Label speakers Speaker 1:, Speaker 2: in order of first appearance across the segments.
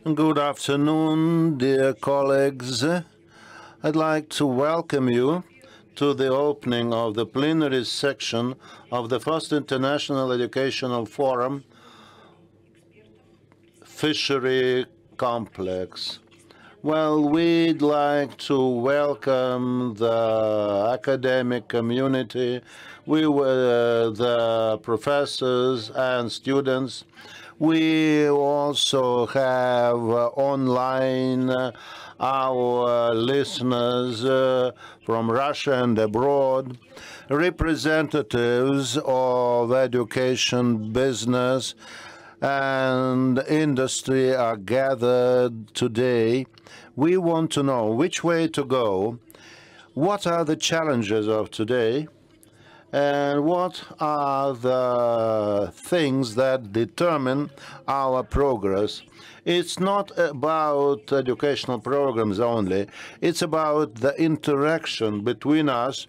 Speaker 1: Good afternoon, dear colleagues. I'd like to welcome you to the opening of the plenary section of the first International Educational Forum, Fishery Complex. Well, we'd like to welcome the academic community, the professors and students. We also have online our listeners from Russia and abroad, representatives of education, business, and industry are gathered today. We want to know which way to go, what are the challenges of today, and what are the things that determine our progress. It's not about educational programs only. It's about the interaction between us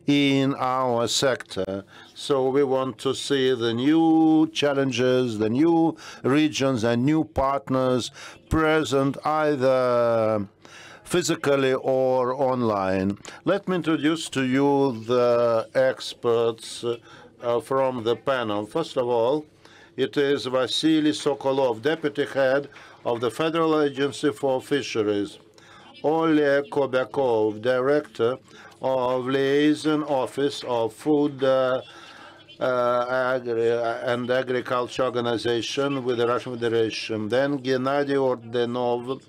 Speaker 1: in our sector. So we want to see the new challenges, the new regions and new partners present either physically or online. Let me introduce to you the experts from the panel. First of all, it is Vasily Sokolov, Deputy Head of the Federal Agency for Fisheries; Oleg Kobyakov, Director of Liaison Office of Food and Agriculture Organization with the Russian Federation; then Gennady Ordenov,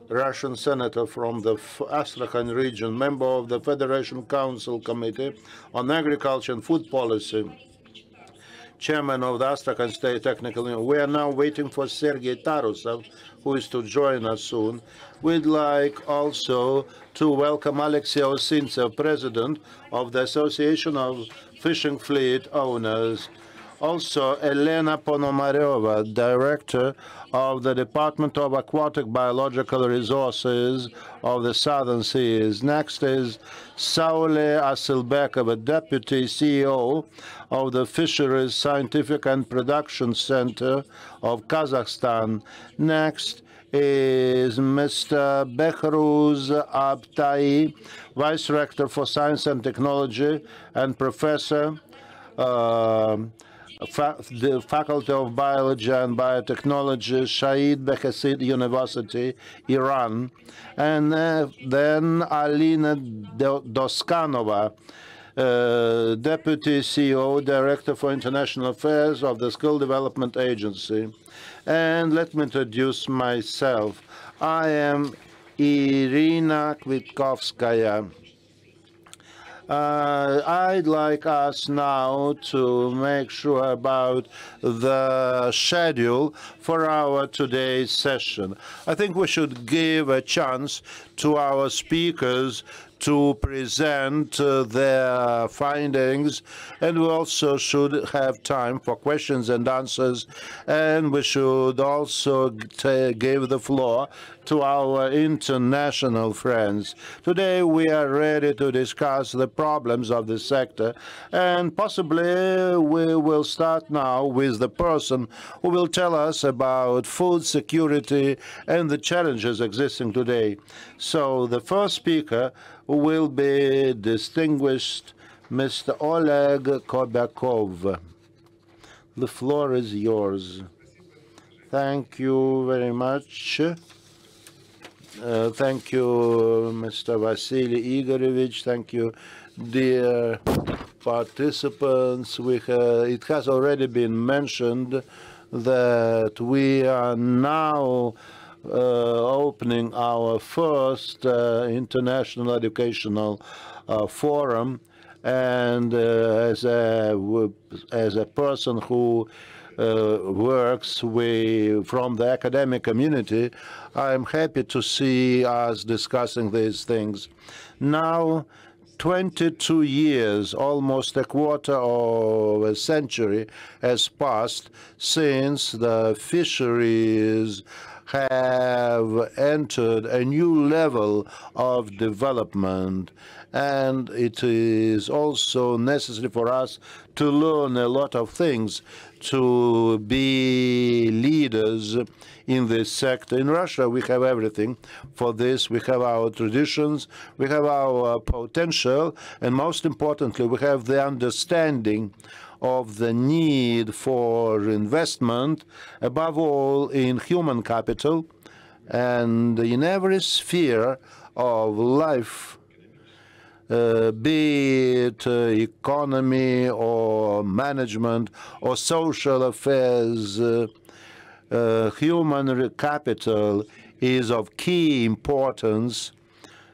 Speaker 1: Russian senator from the Astrakhan region, member of the Federation Council Committee on Agriculture and Food Policy, chairman of the Astrakhan State Technical Union. We are now waiting for Sergei Tarusov, who is to join us soon. We'd like also to welcome Alexei Osintsev, president of the Association of Fishing Fleet Owners. Also, Elena Ponomaryova, director of the Department of Aquatic Biological Resources of the Southern Seas. Next is Saule Asilbekova, deputy CEO of the Fisheries Scientific and Production Center of Kazakhstan. Next is Mr. Behruz Abtai, vice rector for science and technology and professor the Faculty of Biology and Biotechnology, Shahid Behesid University, Iran. And then Alina Doskanova, Deputy CEO, Director for International Affairs of the Skill Development Agency. And let me introduce myself. I am Irina Kvitkovskaya. I'd like us now to make sure about the schedule for our today's session. I think we should give a chance to our speakers to present their findings, and we also should have time for questions and answers, and we should also give the floor to our international friends. Today we are ready to discuss the problems of the sector, and possibly we will start now with the person who will tell us about food security and the challenges existing today. So the first speaker will be distinguished Mr. Oleg Kobyakov. The floor is yours. Thank you very much. Thank you, Mr. Vasily Igorovich. Thank you, dear participants. It has already been mentioned that we are now opening our first international educational forum, and as a person who works from the academic community, I'm happy to see us discussing these things. Now, 22 years, almost a quarter of a century, has passed since the fisheries have entered a new level of development, and it is also necessary for us to learn a lot of things to be leaders in this sector. In Russia, we have everything for this. We have our traditions, we have our potential, and most importantly, we have the understanding of the need for investment, above all in human capital, and in every sphere of life, be it economy or management or social affairs. Human capital is of key importance,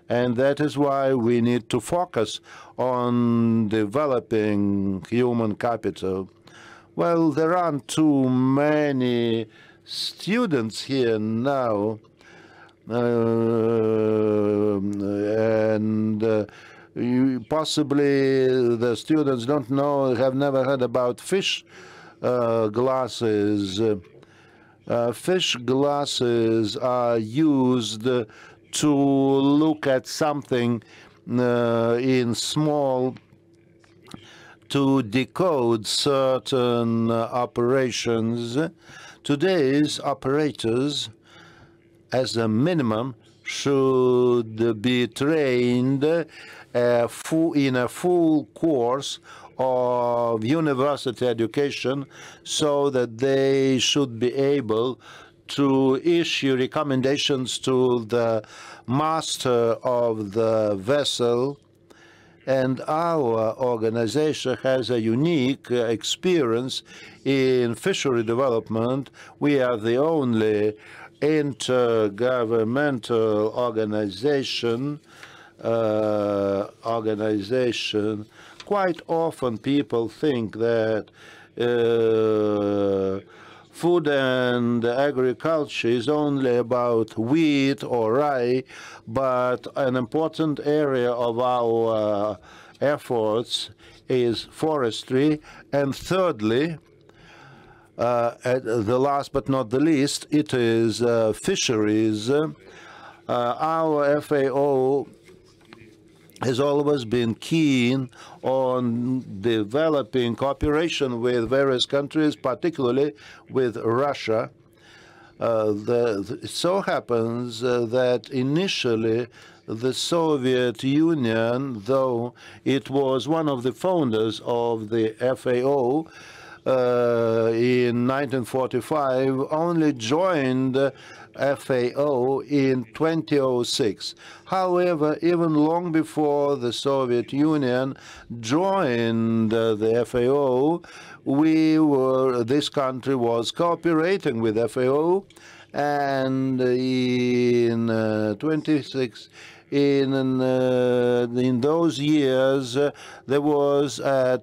Speaker 1: and that is why we need to focus on developing human capital. Well, there aren't too many students here now, and possibly the students don't know, have never heard about fish glasses. Fish glasses are used to look at something in small, to decode certain operations. Today's operators, as a minimum, should be trained in a full course of university education, so that they should be able to issue recommendations to the master of the vessel. And our organization has a unique experience in fishery development. We are the only intergovernmental organization. Quite often people think that food and agriculture is only about wheat or rye, but an important area of our efforts is forestry. And thirdly, the last but not the least, it is fisheries. Our FAO has always been keen on developing cooperation with various countries, particularly with Russia. It so happens that initially the Soviet Union, though it was one of the founders of the FAO, in 1945, only joined FAO in 2006. However, even long before the Soviet Union joined the FAO, this country was cooperating with FAO, and in 26. In those years, there was a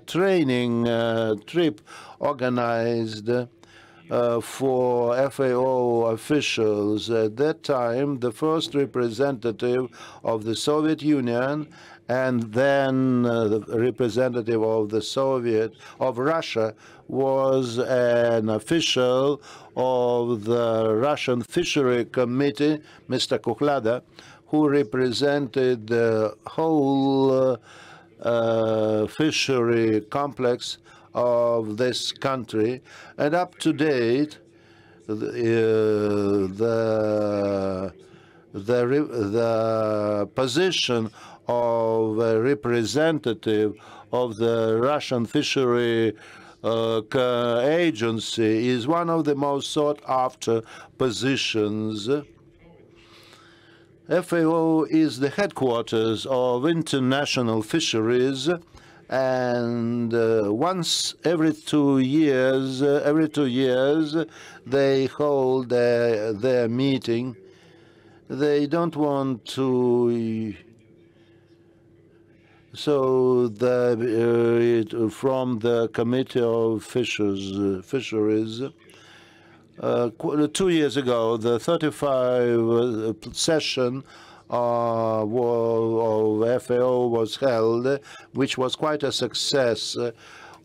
Speaker 1: training trip organized for FAO officials. At that time, the first representative of the Soviet Union and then the representative of Russia was an official of the Russian Fishery Committee, Mr. Kukhlada, who represented the whole fishery complex of this country. And up to date, the position of a representative of the Russian Fishery Agency is one of the most sought-after positions. FAO is the headquarters of international fisheries, and once every 2 years, they hold their meeting. They don't want to. So from the Committee of Fisheries. 2 years ago, the 35th session of FAO was held, which was quite a success.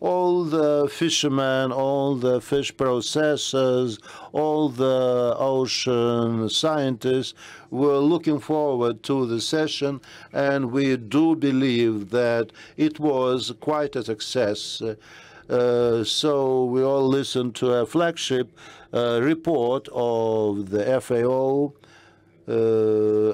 Speaker 1: all the fishermen, all the fish processors, all the ocean scientists were looking forward to the session, and we do believe that it was quite a success. So we all listened to a flagship report of the FAO,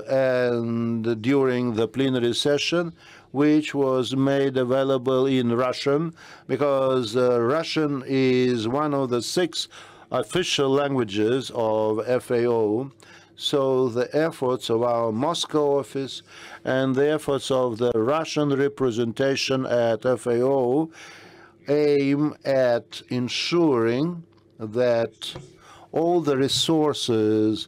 Speaker 1: and during the plenary session, which was made available in Russian, because Russian is one of the 6 official languages of FAO. So the efforts of our Moscow office and the efforts of the Russian representation at FAO aim at ensuring that all the resources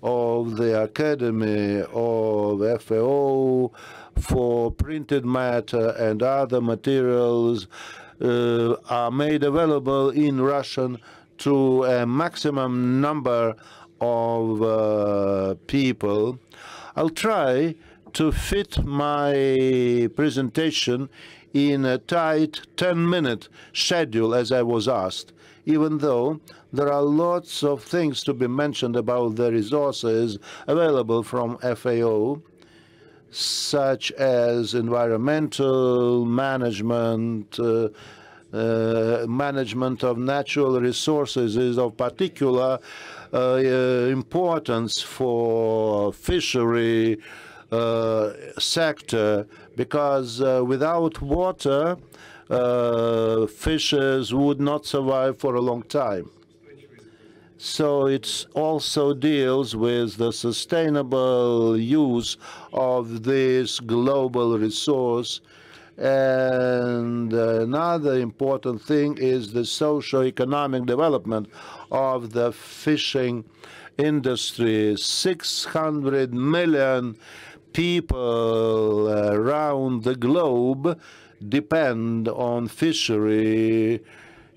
Speaker 1: of the Academy of FAO for printed matter and other materials are made available in Russian to a maximum number of people. I'll try to fit my presentation in a tight 10-minute schedule, as I was asked, even though there are lots of things to be mentioned about the resources available from FAO, such as environmental management, management of natural resources is of particular importance for fishery sector, because without water, fishes would not survive for a long time. So it also deals with the sustainable use of this global resource. And another important thing is the socio-economic development of the fishing industry. 600 million people around the globe depend on fishery,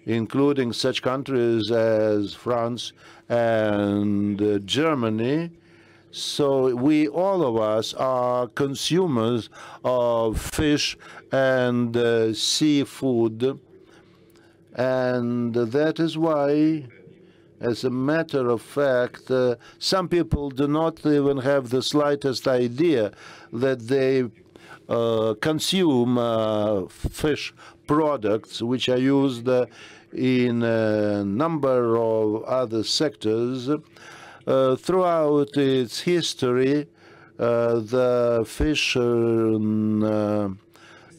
Speaker 1: including such countries as France and Germany. So we, all of us, are consumers of fish and seafood. And that is why, as a matter of fact, some people do not even have the slightest idea that they consume fish products, which are used in a number of other sectors. Throughout its history, the fish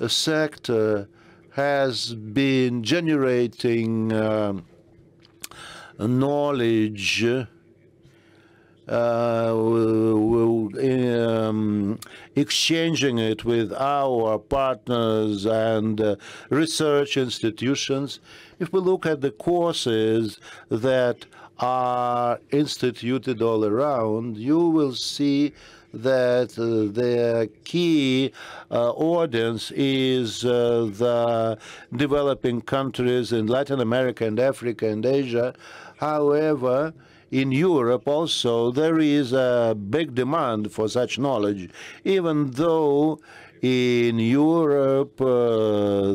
Speaker 1: sector has been generating knowledge, exchanging it with our partners and research institutions. If we look at the courses that are instituted all around, you will see that their key audience is the developing countries in Latin America and Africa and Asia. However, in Europe also there is a big demand for such knowledge, even though in Europe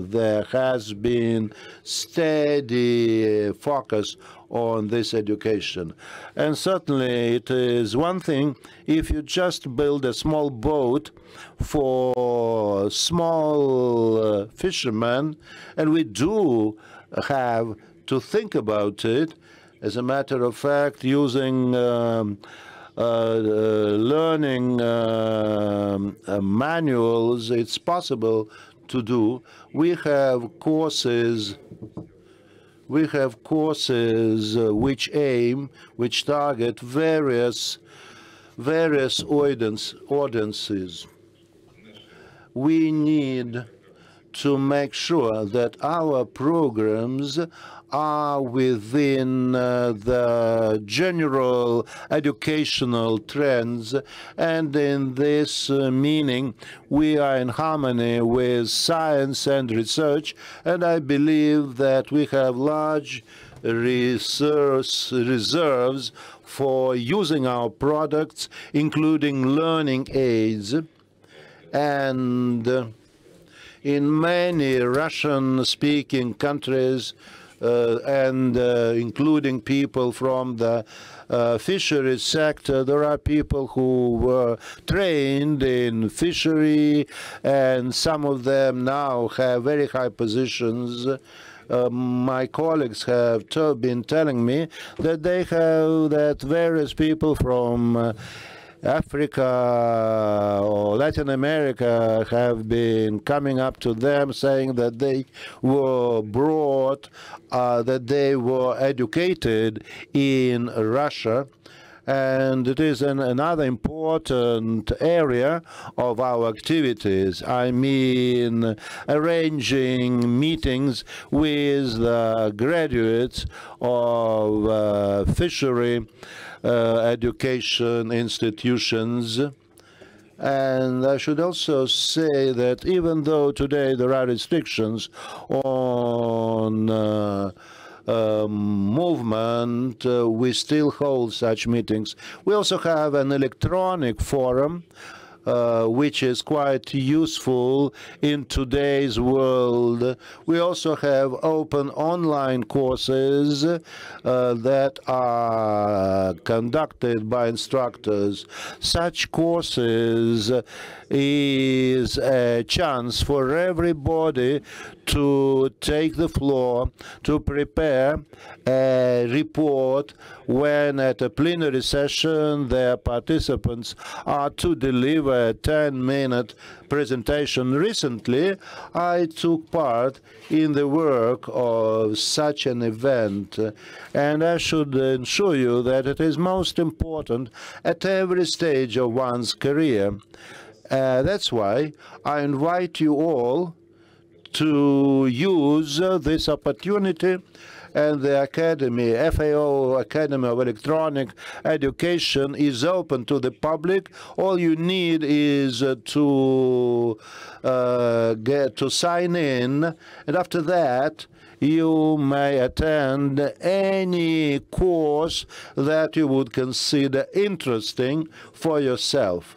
Speaker 1: there has been steady focus on this education. And certainly it is one thing if you just build a small boat for small fishermen, and we do have to think about it. As a matter of fact, using learning manuals, it's possible to do. We have courses which target various audiences. We need to make sure that our programs are within the general educational trends, and in this meaning we are in harmony with science and research, and I believe that we have large reserves for using our products, including learning aids. And in many Russian-speaking countries, and including people from the fisheries sector. There are people who were trained in fishery, and some of them now have very high positions. My colleagues have been telling me that various people from Africa or Latin America have been coming up to them saying that they were brought, that they were educated in Russia. And it is another important area of our activities. I mean, arranging meetings with the graduates of fishery education institutions. And I should also say that even though today there are restrictions on movement, we still hold such meetings. We also have an electronic forum, which is quite useful in today's world. We also have open online courses that are conducted by instructors. Such courses is a chance for everybody to take the floor, to prepare a report when at a plenary session their participants are to deliver a 10-minute presentation. Recently, I took part in the work of such an event, and I should assure you that it is most important at every stage of one's career. That's why I invite you all to use this opportunity, and the Academy, FAO Academy of Electronic Education, is open to the public. All you need is to sign in, and after that you may attend any course that you would consider interesting for yourself.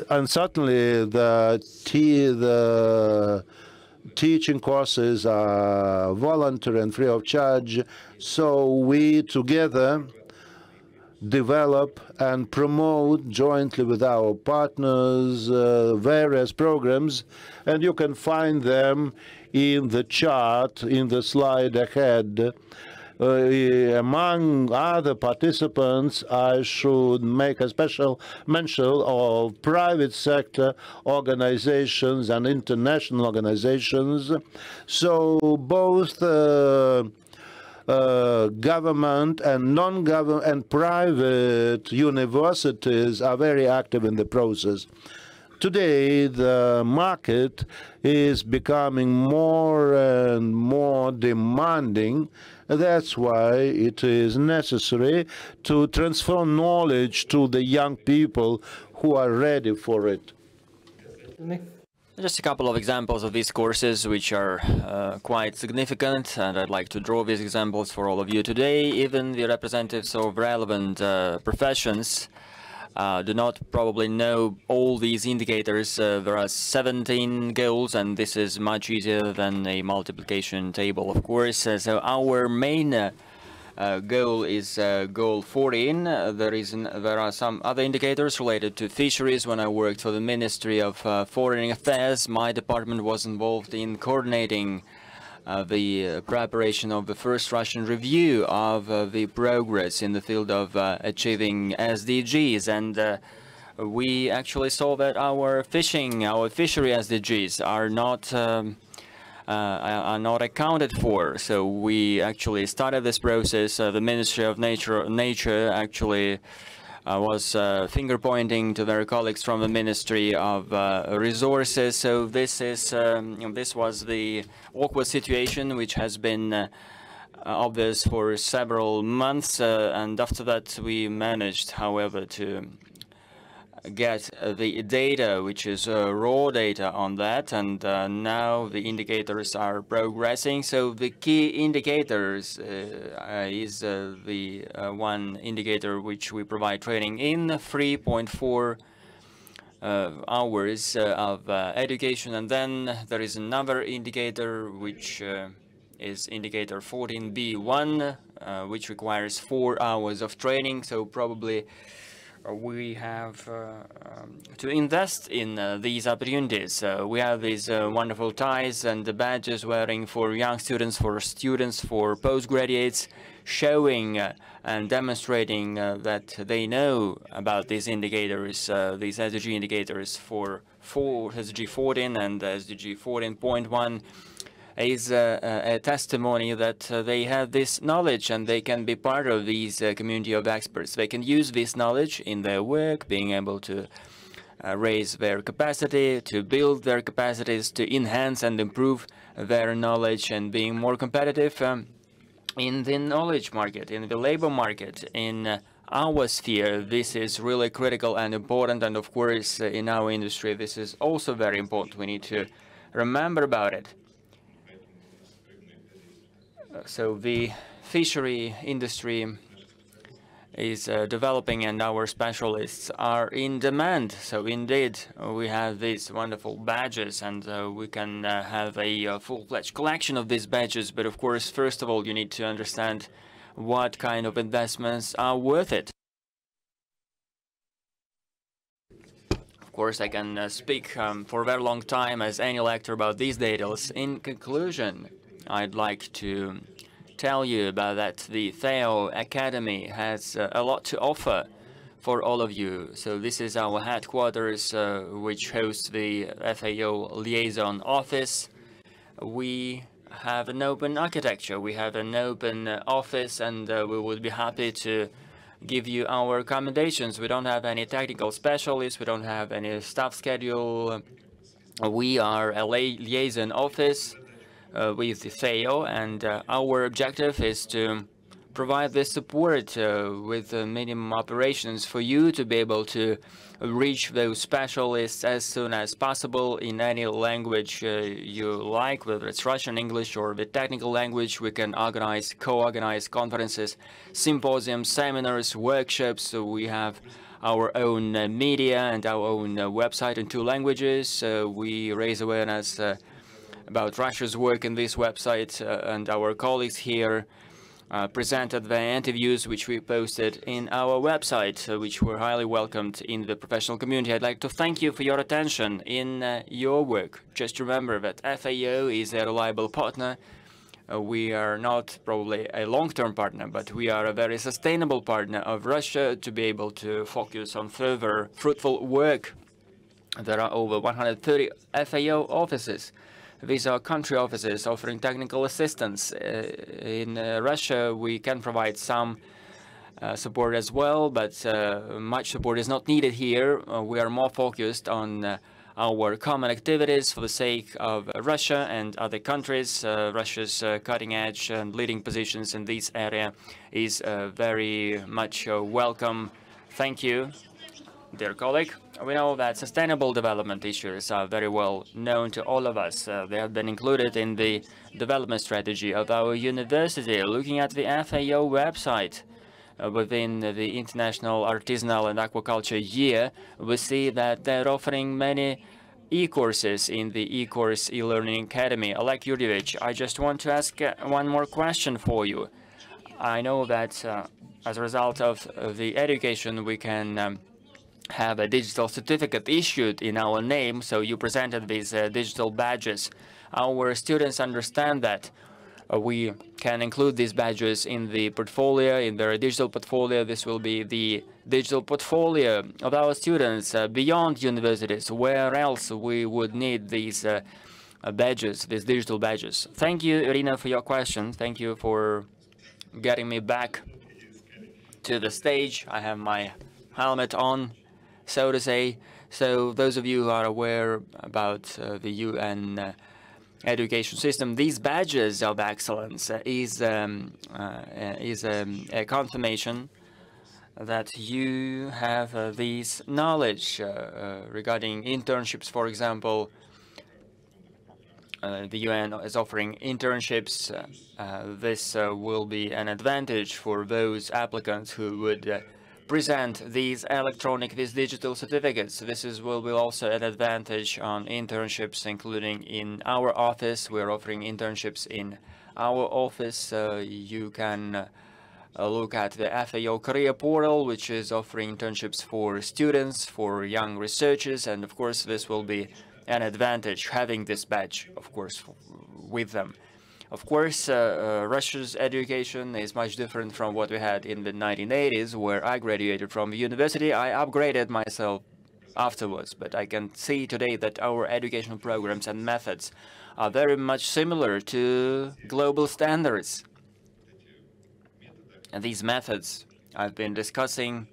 Speaker 1: And certainly the teaching courses are voluntary and free of charge, so we together develop and promote jointly with our partners various programs, and you can find them in the chart in the slide ahead. Among other participants, I should make a special mention of private sector organizations and international organizations. So both government and non-government and private universities are very active in the process. Today, the market is becoming more and more demanding. That's why it is necessary to transfer knowledge to the young people who are ready for it.
Speaker 2: Just a couple of examples of these courses which are quite significant, and I'd like to draw these examples for all of you today. Even the representatives of relevant professions do not probably know all these indicators. There are 17 goals, and this is much easier than a multiplication table, of course. So our main goal is goal 14. There are some other indicators related to fisheries. When I worked for the Ministry of Foreign Affairs, my department was involved in coordinating the preparation of the first Russian review of the progress in the field of achieving SDGs, and we actually saw that our fishery SDGs are not accounted for. So we actually started this process. The Ministry of Nature actually was finger-pointing to their colleagues from the Ministry of Resources. So this was the awkward situation which has been obvious for several months, and after that we managed, however, to get the data, which is raw data on that, and now the indicators are progressing. So the key indicators is the one indicator which we provide training in, 3.4 hours of education. And then there is another indicator, which is indicator 14B1, which requires 4 hours of training. So probably we have to invest in these opportunities. We have these wonderful ties and the badges wearing for young students, for postgraduates, showing and demonstrating that they know about these indicators, these SDG indicators for SDG 14 and SDG 14.1 is a testimony that they have this knowledge and they can be part of these community of experts. They can use this knowledge in their work, being able to raise their capacity, to build their capacities, to enhance and improve their knowledge, and being more competitive in the knowledge market, in the labor market, in our sphere. This is really critical and important, and of course in our industry this is also very important. We need to remember about it. So the fishery industry is developing and our specialists are in demand. So indeed, we have these wonderful badges and we can have a full-fledged collection of these badges. But of course, first of all, you need to understand what kind of investments are worth it. Of course, I can speak for a very long time as any lecturer about these details. In conclusion, I'd like to tell you about that the FAO Academy has a lot to offer for all of you. So this is our headquarters, which hosts the FAO Liaison Office. We have an open architecture, we have an open office, and we would be happy to give you our accommodations. We don't have any technical specialists, we don't have any staff schedule. We are a liaison office with the FAO, and our objective is to provide this support with minimum operations for you to be able to reach those specialists as soon as possible in any language you like, whether it's Russian, English, or the technical language. We can organize, co-organize conferences, symposiums, seminars, workshops. So we have our own media and our own website in 2 languages. We raise awareness about Russia's work in this website, and our colleagues here presented the interviews which we posted in our website, which were highly welcomed in the professional community. I'd like to thank you for your attention in your work. Just remember that FAO is a reliable partner. We are not probably a long-term partner, but we are a very sustainable partner of Russia to be able to focus on further fruitful work. There are over 130 FAO offices. These are country offices offering technical assistance. In Russia, we can provide some support as well, but much support is not needed here. We are more focused on our common activities for the sake of Russia and other countries. Russia's cutting edge and leading positions in this area is very much welcome. Thank you, dear colleague. We know that sustainable development issues are very well known to all of us. They have been included in the development strategy of our university. Looking at the FAO website within the International Artisanal and Aquaculture Year, we see that they're offering many e-courses in the e-course e-learning academy. Oleg Yurievich, I just want to ask one more question for you. I know that as a result of the education, we can have a digital certificate issued in our name, so you presented these digital badges. Our students understand that we can include these badges in the portfolio, in their digital portfolio. This will be the digital portfolio of our students beyond universities. Where else we would need these badges, these digital badges? Thank you, Irina, for your question. Thank you for getting me back to the stage. I have my helmet on, so to say. So those of you who are aware about the UN education system, these badges of excellence is a confirmation that you have this knowledge regarding internships, for example. The UN is offering internships. This will be an advantage for those applicants who would present these electronic, these digital certificates. Will be also an advantage on internships, including in our office. We're offering internships in our office. You can look at the FAO career portal, which is offering internships for students, for young researchers, and of course this will be an advantage having this badge, of course, with them. Of course, Russia's education is much different from what we had in the 1980s, where I graduated from university. I upgraded myself afterwards, but I can see today that our educational programs and methods are very much similar to global standards. And these methods I've been discussing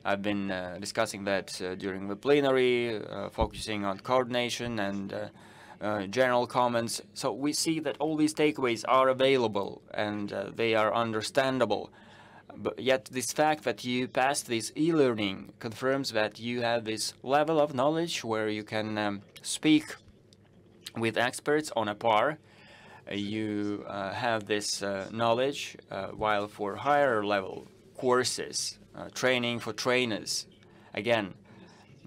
Speaker 2: that during the plenary, focusing on coordination and general comments. So we see that all these takeaways are available and they are understandable. But yet this fact that you passed this e-learning confirms that you have this level of knowledge where you can speak with experts on a par. You have this knowledge, while for higher level courses, training for trainers, again,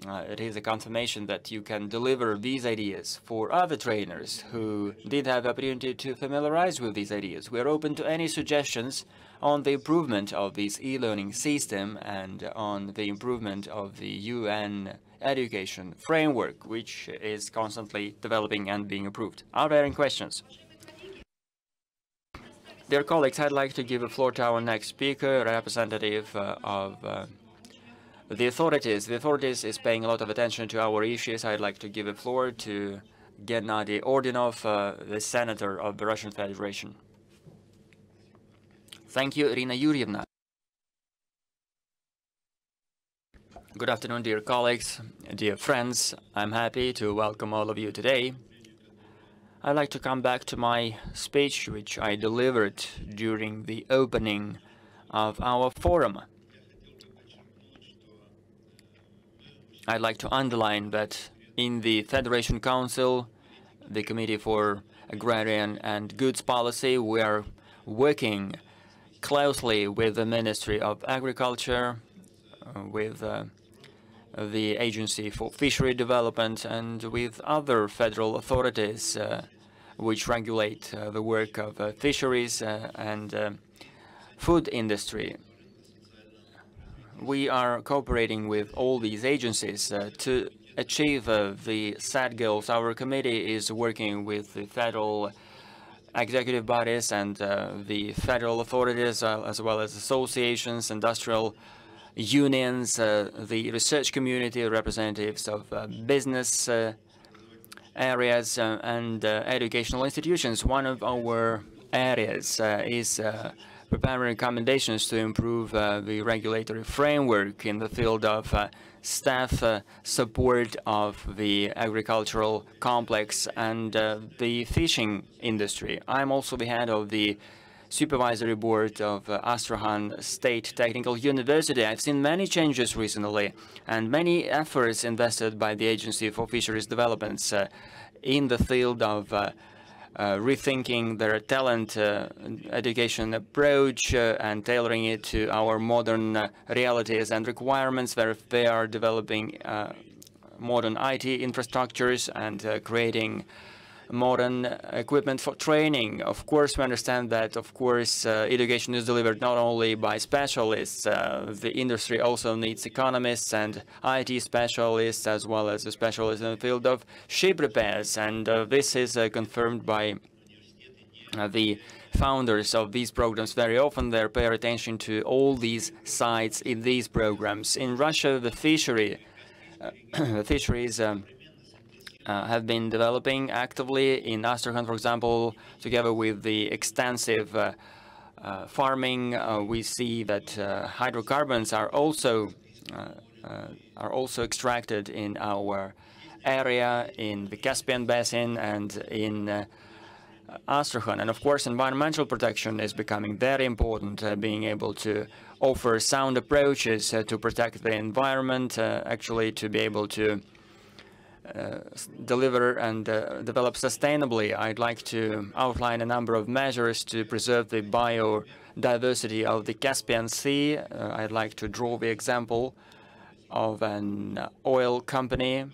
Speaker 2: it is a confirmation that you can deliver these ideas for other trainers who did have the opportunity to familiarize with these ideas. We are open to any suggestions on the improvement of this e-learning system and on the improvement of the UN education framework, which is constantly developing and being improved. Are there any questions? Dear colleagues, I'd like to give the floor to our next speaker, representative of the authorities. The authorities is paying a lot of attention to our issues. I'd like to give the floor to Gennady Ordinov, the Senator of the Russian Federation. Thank you, Irina Yuryevna. Good afternoon, dear colleagues, dear friends. I'm happy to welcome all of you today. I'd like to come back to my speech, which I delivered during the opening of our forum. I'd like to underline that in the Federation Council, the Committee for Agrarian and Goods Policy, we are working closely with the Ministry of Agriculture, with the Agency for Fishery Development, and with other federal authorities which regulate the work of fisheries and food industry. We are cooperating with all these agencies to achieve the set goals. Our committee is working with the federal executive bodies and the federal authorities, as well as associations, industrial unions, the research community, representatives of business areas and educational institutions. One of our areas is preparing recommendations to improve the regulatory framework in the field of staff support of the agricultural complex and the fishing industry. I'm also the head of the Supervisory Board of Astrakhan State Technical University. I've seen many changes recently and many efforts invested by the Agency for Fisheries Developments in the field of rethinking their talent education approach and tailoring it to our modern realities and requirements, where they are developing modern IT infrastructures and creating modern equipment for training. Of course, we understand that, of course, education is delivered not only by specialists. The industry also needs economists and IT specialists, as well as a specialist in the field of ship repairs. And this is confirmed by the founders of these programs. Very often they pay attention to all these sides in these programs. In Russia, the fisheries have been developing actively in Astrakhan, for example, together with the extensive farming. We see that hydrocarbons are also extracted in our area, in the Caspian Basin and in Astrakhan. And of course, environmental protection is becoming very important, being able to offer sound approaches to protect the environment, actually to be able to deliver and develop sustainably. I'd like to outline a number of measures to preserve the biodiversity of the Caspian Sea. I'd like to draw the example of an oil company,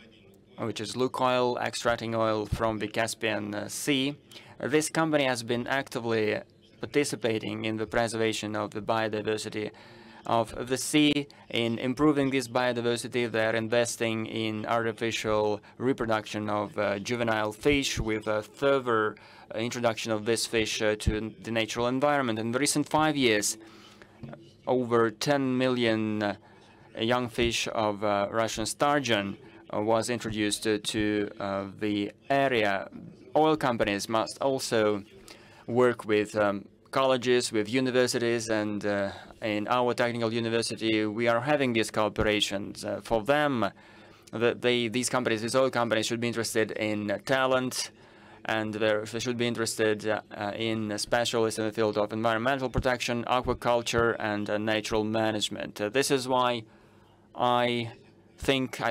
Speaker 2: which is Lukoil, extracting oil from the Caspian Sea. This company has been actively participating in the preservation of the biodiversity of the sea. In improving this biodiversity, they're investing in artificial reproduction of juvenile fish with a further introduction of this fish to the natural environment. In the recent 5 years, over 10 million young fish of Russian sturgeon was introduced to the area. Oil companies must also work with colleges, with universities, and in our technical university, we are having these cooperations. For them, these companies, these oil companies, should be interested in talent, and they should be interested in specialists in the field of environmental protection, aquaculture, and natural management. This is why I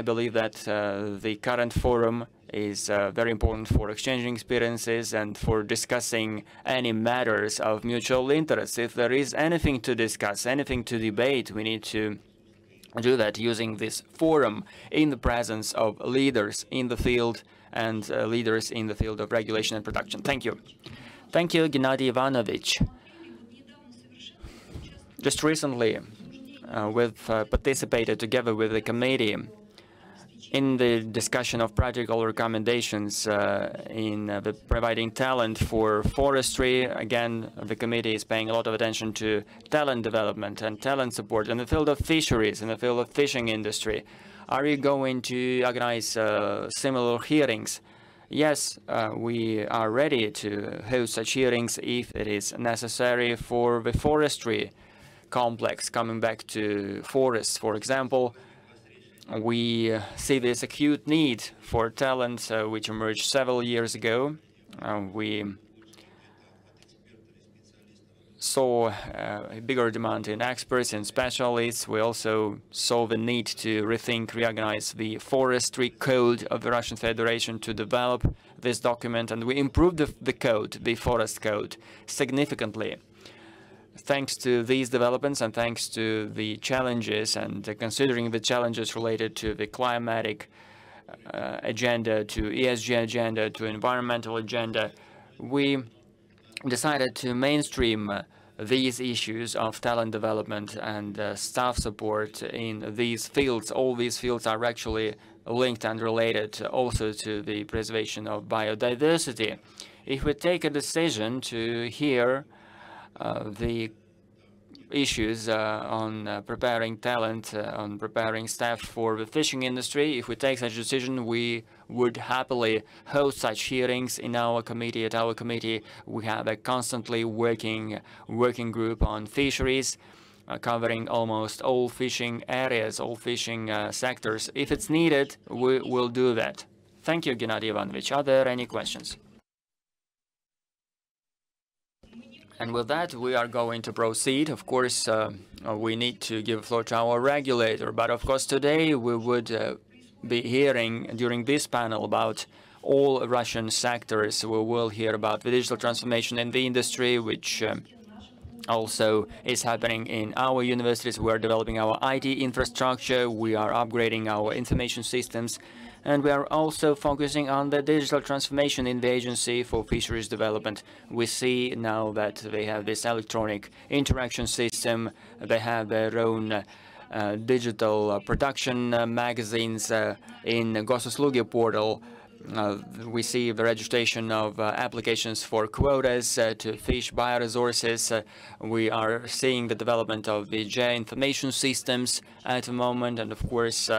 Speaker 2: believe that the current forum is very important for exchanging experiences and for discussing any matters of mutual interest. If there is anything to discuss, anything to debate, we need to do that using this forum in the presence of leaders in the field and leaders in the field of regulation and production. Thank you. Thank you, Gennady Ivanovich. Just recently, we've participated together with the committee in the discussion of practical recommendations in providing talent for forestry. Again, the committee is paying a lot of attention to talent development and talent support in the field of fisheries, in the field of fishing industry. Are you going to organize similar hearings? Yes, we are ready to host such hearings if it is necessary for the forestry complex. Coming back to forests, for example, we see this acute need for talent which emerged several years ago. We saw a bigger demand in experts and specialists. We also saw the need to rethink, reorganize the forestry code of the Russian Federation to develop this document, and we improved the code, the forest code, significantly. Thanks to these developments and thanks to the challenges and considering the challenges related to the climatic agenda, to ESG agenda, to environmental agenda, we decided to mainstream these issues of talent development and staff support in these fields. All these fields are actually linked and related also to the preservation of biodiversity. If we take a decision to hear the issues on preparing talent, on preparing staff for the fishing industry, if we take such a decision, we would happily host such hearings in our committee. At our committee, we have a constantly working group on fisheries, covering almost all fishing areas, all fishing sectors. If it's needed, we will do that. Thank you, Gennady Ivanovich. Are there any questions? And with that, we are going to proceed. Of course, we need to give the floor to our regulator. But of course, today we would be hearing during this panel about all Russian sectors. We will hear about the digital transformation in the industry, which also is happening in our universities. We are developing our IT infrastructure. We are upgrading our information systems. And we are also focusing on the digital transformation in the Agency for Fisheries Development. We see now that they have this electronic interaction system. They have their own digital production magazines in Gosuslugi portal. We see the registration of applications for quotas to fish bioresources. We are seeing the development of the information systems at the moment, and of course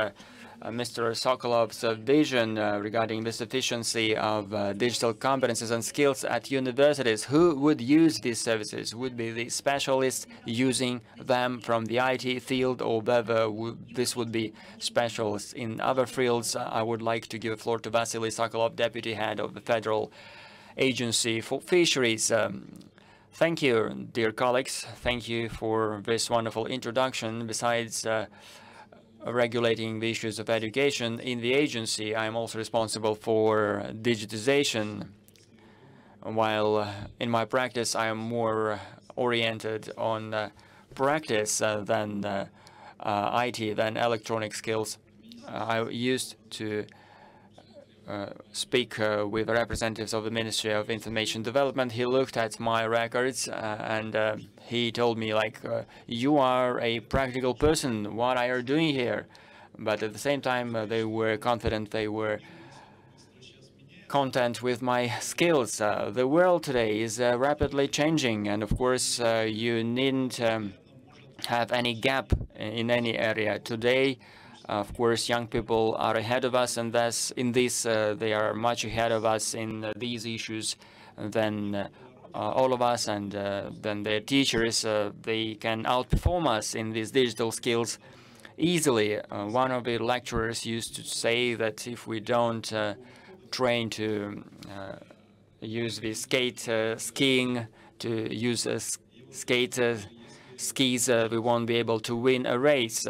Speaker 2: Mr. Sokolov's vision regarding the sufficiency of digital competences and skills at universities. Who would use these services? Would be the specialists using them from the IT field, or whether this would be specialists in other fields? I would like to give the floor to Vasily Sokolov, Deputy Head of the Federal Agency for Fisheries. Thank you, dear colleagues. Thank you for this wonderful introduction. Besides regulating the issues of education. In the agency, I am also responsible for digitization, while in my practice, I am more oriented on practice than IT, than electronic skills. I used to speak with representatives of the Ministry of Information Development. He looked at my records and he told me, like, you are a practical person, what are you doing here? But at the same time, they were confident, they were content with my skills. The world today is rapidly changing, and of course, you needn't have any gap in any area. Today, of course, young people are ahead of us, and thus in this, they are much ahead of us in these issues than all of us, and then their teachers, they can outperform us in these digital skills easily. One of the lecturers used to say that if we don't train to use the skiing, to use skis, we won't be able to win a race.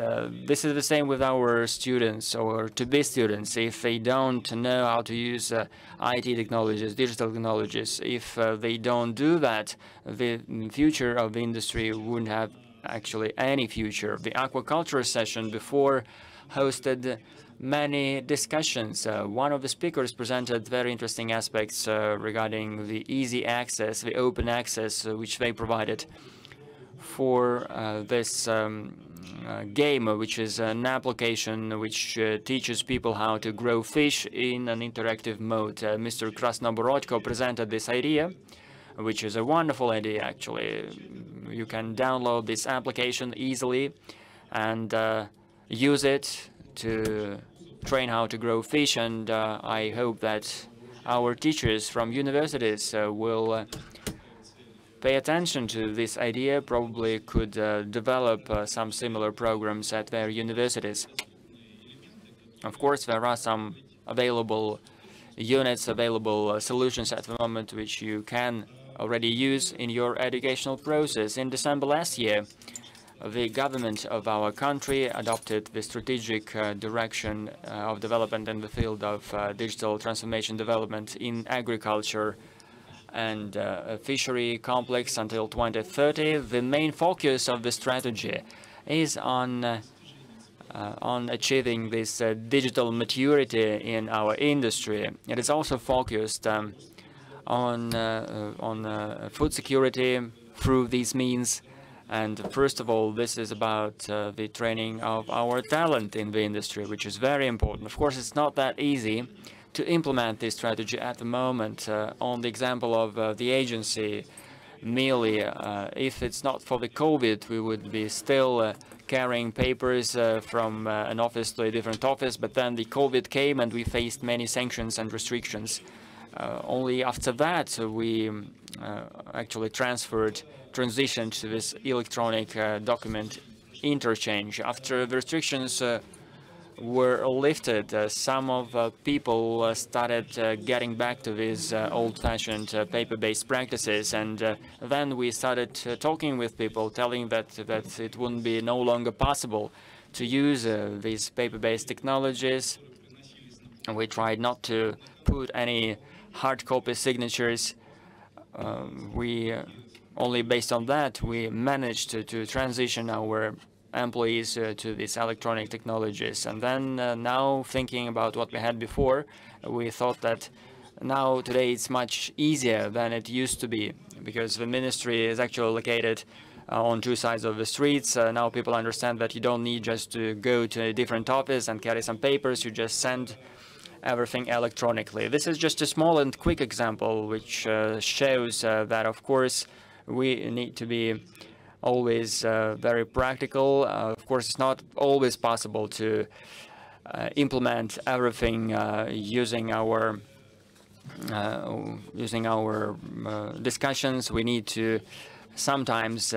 Speaker 2: This is the same with our students or to-be students. If they don't know how to use IT technologies, digital technologies, if they don't do that, the future of the industry wouldn't have actually any future. The aquaculture session before hosted many discussions. One of the speakers presented very interesting aspects regarding the easy access, the open access which they provided for this game, which is an application which teaches people how to grow fish in an interactive mode. Mr. Krasnoborodko presented this idea, which is a wonderful idea, actually. You can download this application easily and use it to train how to grow fish, and I hope that our teachers from universities will pay attention to this idea, probably could develop some similar programs at their universities. Of course, there are some available units, available solutions at the moment which you can already use in your educational process. In December last year, the government of our country adopted the strategic direction of development in the field of digital transformation development in agriculture and fishery complex until 2030. The main focus of the strategy is on achieving this digital maturity in our industry. It is also focused on food security through these means. And first of all, this is about the training of our talent in the industry, which is very important. Of course, it's not that easy to implement this strategy at the moment. On the example of the agency, merely, if it's not for the COVID, we would be still carrying papers from an office to a different office, but then the COVID came and we faced many sanctions and restrictions. Only after that, we actually transitioned to this electronic document interchange. After the restrictions were lifted, some of people started getting back to these old-fashioned paper-based practices, and then we started talking with people, telling that it wouldn't be no longer possible to use these paper-based technologies. We tried not to put any hard copy signatures. Only based on that, we managed to transition our employees to these electronic technologies. And then now, thinking about what we had before, we thought that now today it's much easier than it used to be, because the ministry is actually located on two sides of the streets. Now people understand that you don't need just to go to a different office and carry some papers. You just send everything electronically. This is just a small and quick example which shows that, of course, we need to be always very practical. Of course, it's not always possible to implement everything using our discussions. We need to sometimes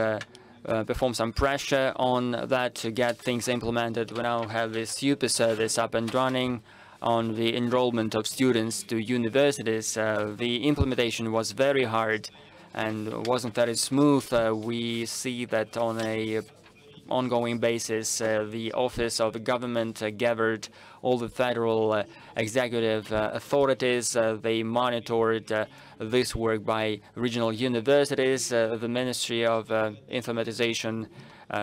Speaker 2: perform some pressure on that to get things implemented. We now have this UP service up and running on the enrollment of students to universities. The implementation was very hard and wasn't very smooth. We see that on a ongoing basis. The Office of the Government gathered all the federal executive authorities. They monitored this work by regional universities. The Ministry of Informatization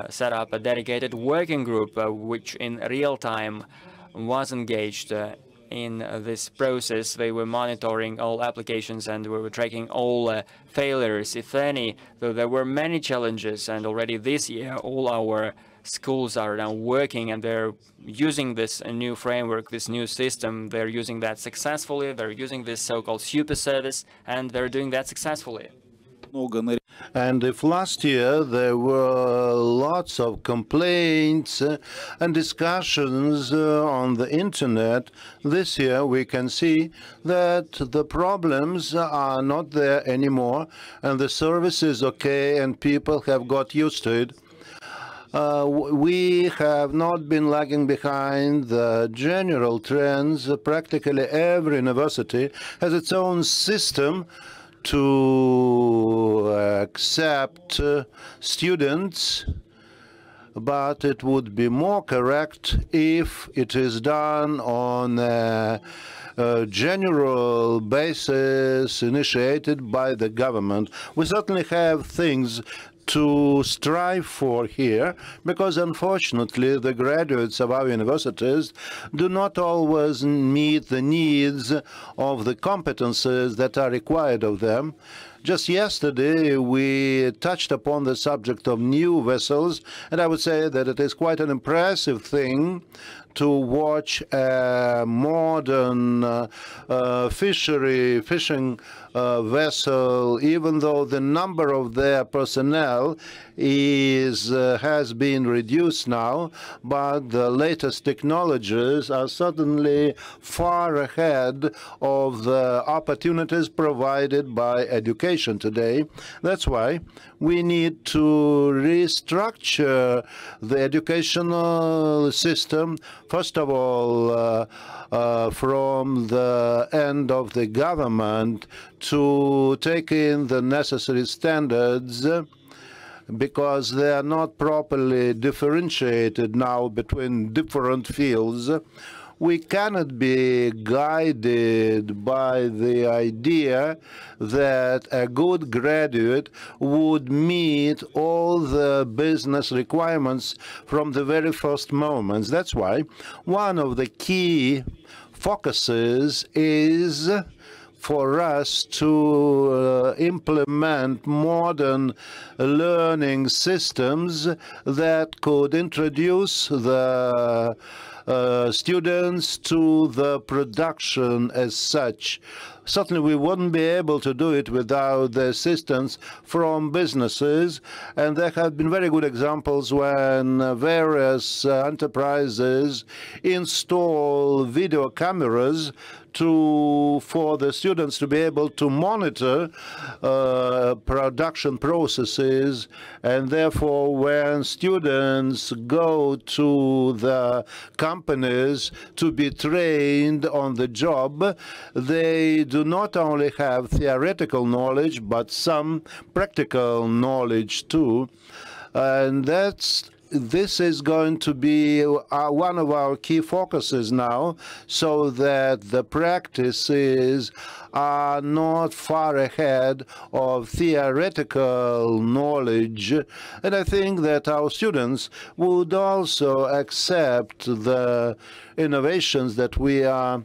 Speaker 2: set up a dedicated working group which in real time was engaged in this process. They were monitoring all applications and we were tracking all failures, if any, though there were many challenges. And already this year, all our schools are now working and they're using this new framework, this new system. They're using that successfully. They're using this so-called super service, and they're doing that successfully.
Speaker 1: And if last year there were lots of complaints and discussions on the internet, this year we can see that the problems are not there anymore and the service is okay and people have got used to it. We have not been lagging behind the general trends. Practically every university has its own system to accept students, but it would be more correct if it is done on a general basis initiated by the government. We certainly have things to strive for here, because unfortunately the graduates of our universities do not always meet the needs of the competences that are required of them. Just yesterday we touched upon the subject of new vessels, and I would say that it is quite an impressive thing to watch a modern fishing vessel, even though the number of their personnel has been reduced now, but the latest technologies are certainly far ahead of the opportunities provided by education today. That's why we need to restructure the educational system, first of all, from the end of the government to take in the necessary standards, because they are not properly differentiated now between different fields. We cannot be guided by the idea that a good graduate would meet all the business requirements from the very first moments. That's why one of the key focuses is for us to implement modern learning systems that could introduce the students to the production as such. Certainly we wouldn't be able to do it without the assistance from businesses, and there have been very good examples when various enterprises install video cameras for the students to be able to monitor production processes, and therefore when students go to the companies to be trained on the job, they do not only have theoretical knowledge but some practical knowledge too. And this is going to be one of our key focuses now, so that the practices are not far ahead of theoretical knowledge. And I think that our students would also accept the innovations that we are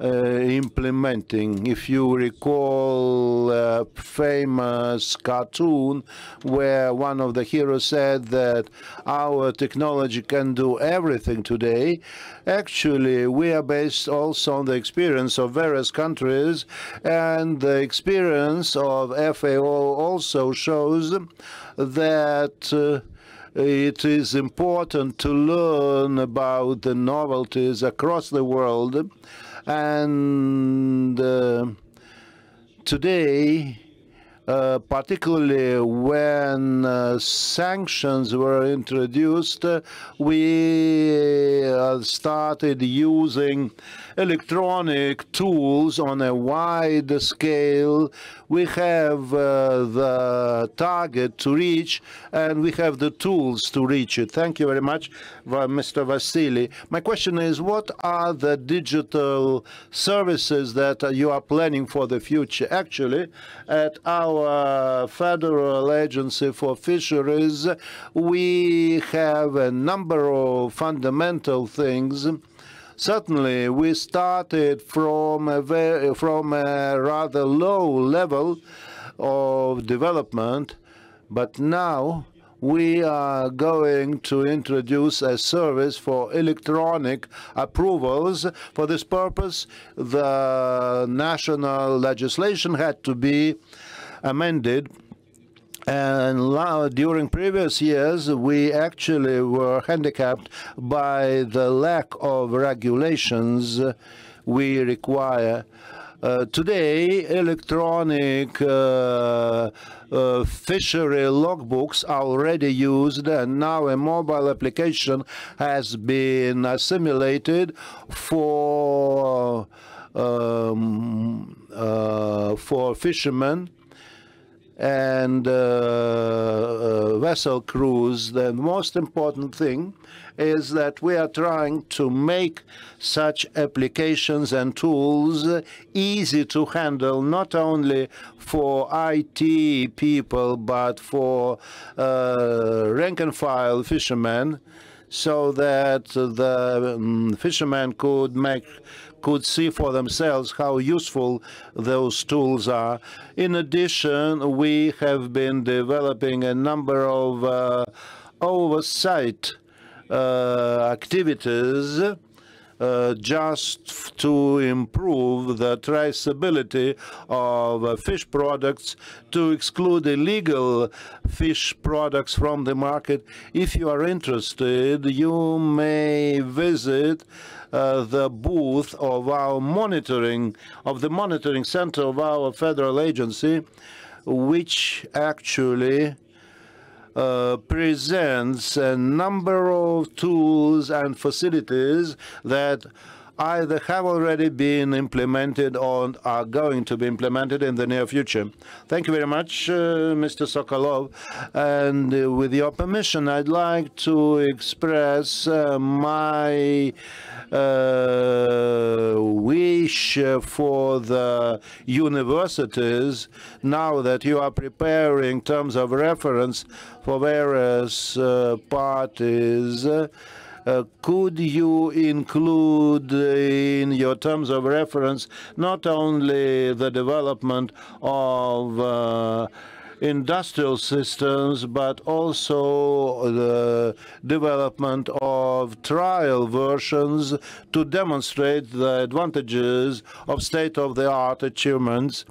Speaker 1: implementing. If you recall a famous cartoon where one of the heroes said that our technology can do everything today, actually we are based also on the experience of various countries, and the experience of FAO also shows that it is important to learn about the novelties across the world. And today particularly when sanctions were introduced, we started using electronic tools on a wide scale. We have the target to reach, and we have the tools to reach it. Thank you very much, Mr. Vasily. My question is, what are the digital services that you are planning for the future? Actually, at our Federal Agency for Fisheries, we have a number of fundamental things. Certainly, we started from a rather low level of development, but now we are going to introduce a service for electronic approvals. For this purpose, the national legislation had to be amended. And during previous years, we actually were handicapped by the lack of regulations we require. Today, electronic fishery logbooks are already used, and now a mobile application has been assimilated for fishermen and vessel crews. The most important thing is that we are trying to make such applications and tools easy to handle, not only for IT people, but for rank-and-file fishermen, so that the fishermen could see for themselves how useful those tools are. In addition, we have been developing a number of oversight activities just to improve the traceability of fish products, to exclude illegal fish products from the market. If you are interested, you may visit the booth of our monitoring center of our federal agency, which actually presents a number of tools and facilities that either have already been implemented or are going to be implemented in the near future. Thank you very much, Mr. Sokolov. And with your permission, I'd like to express my wish for the universities, now that you are preparing terms of reference for various parties. Could you include in your terms of reference not only the development of industrial systems, but also the development of trial versions to demonstrate the advantages of state-of-the-art achievements?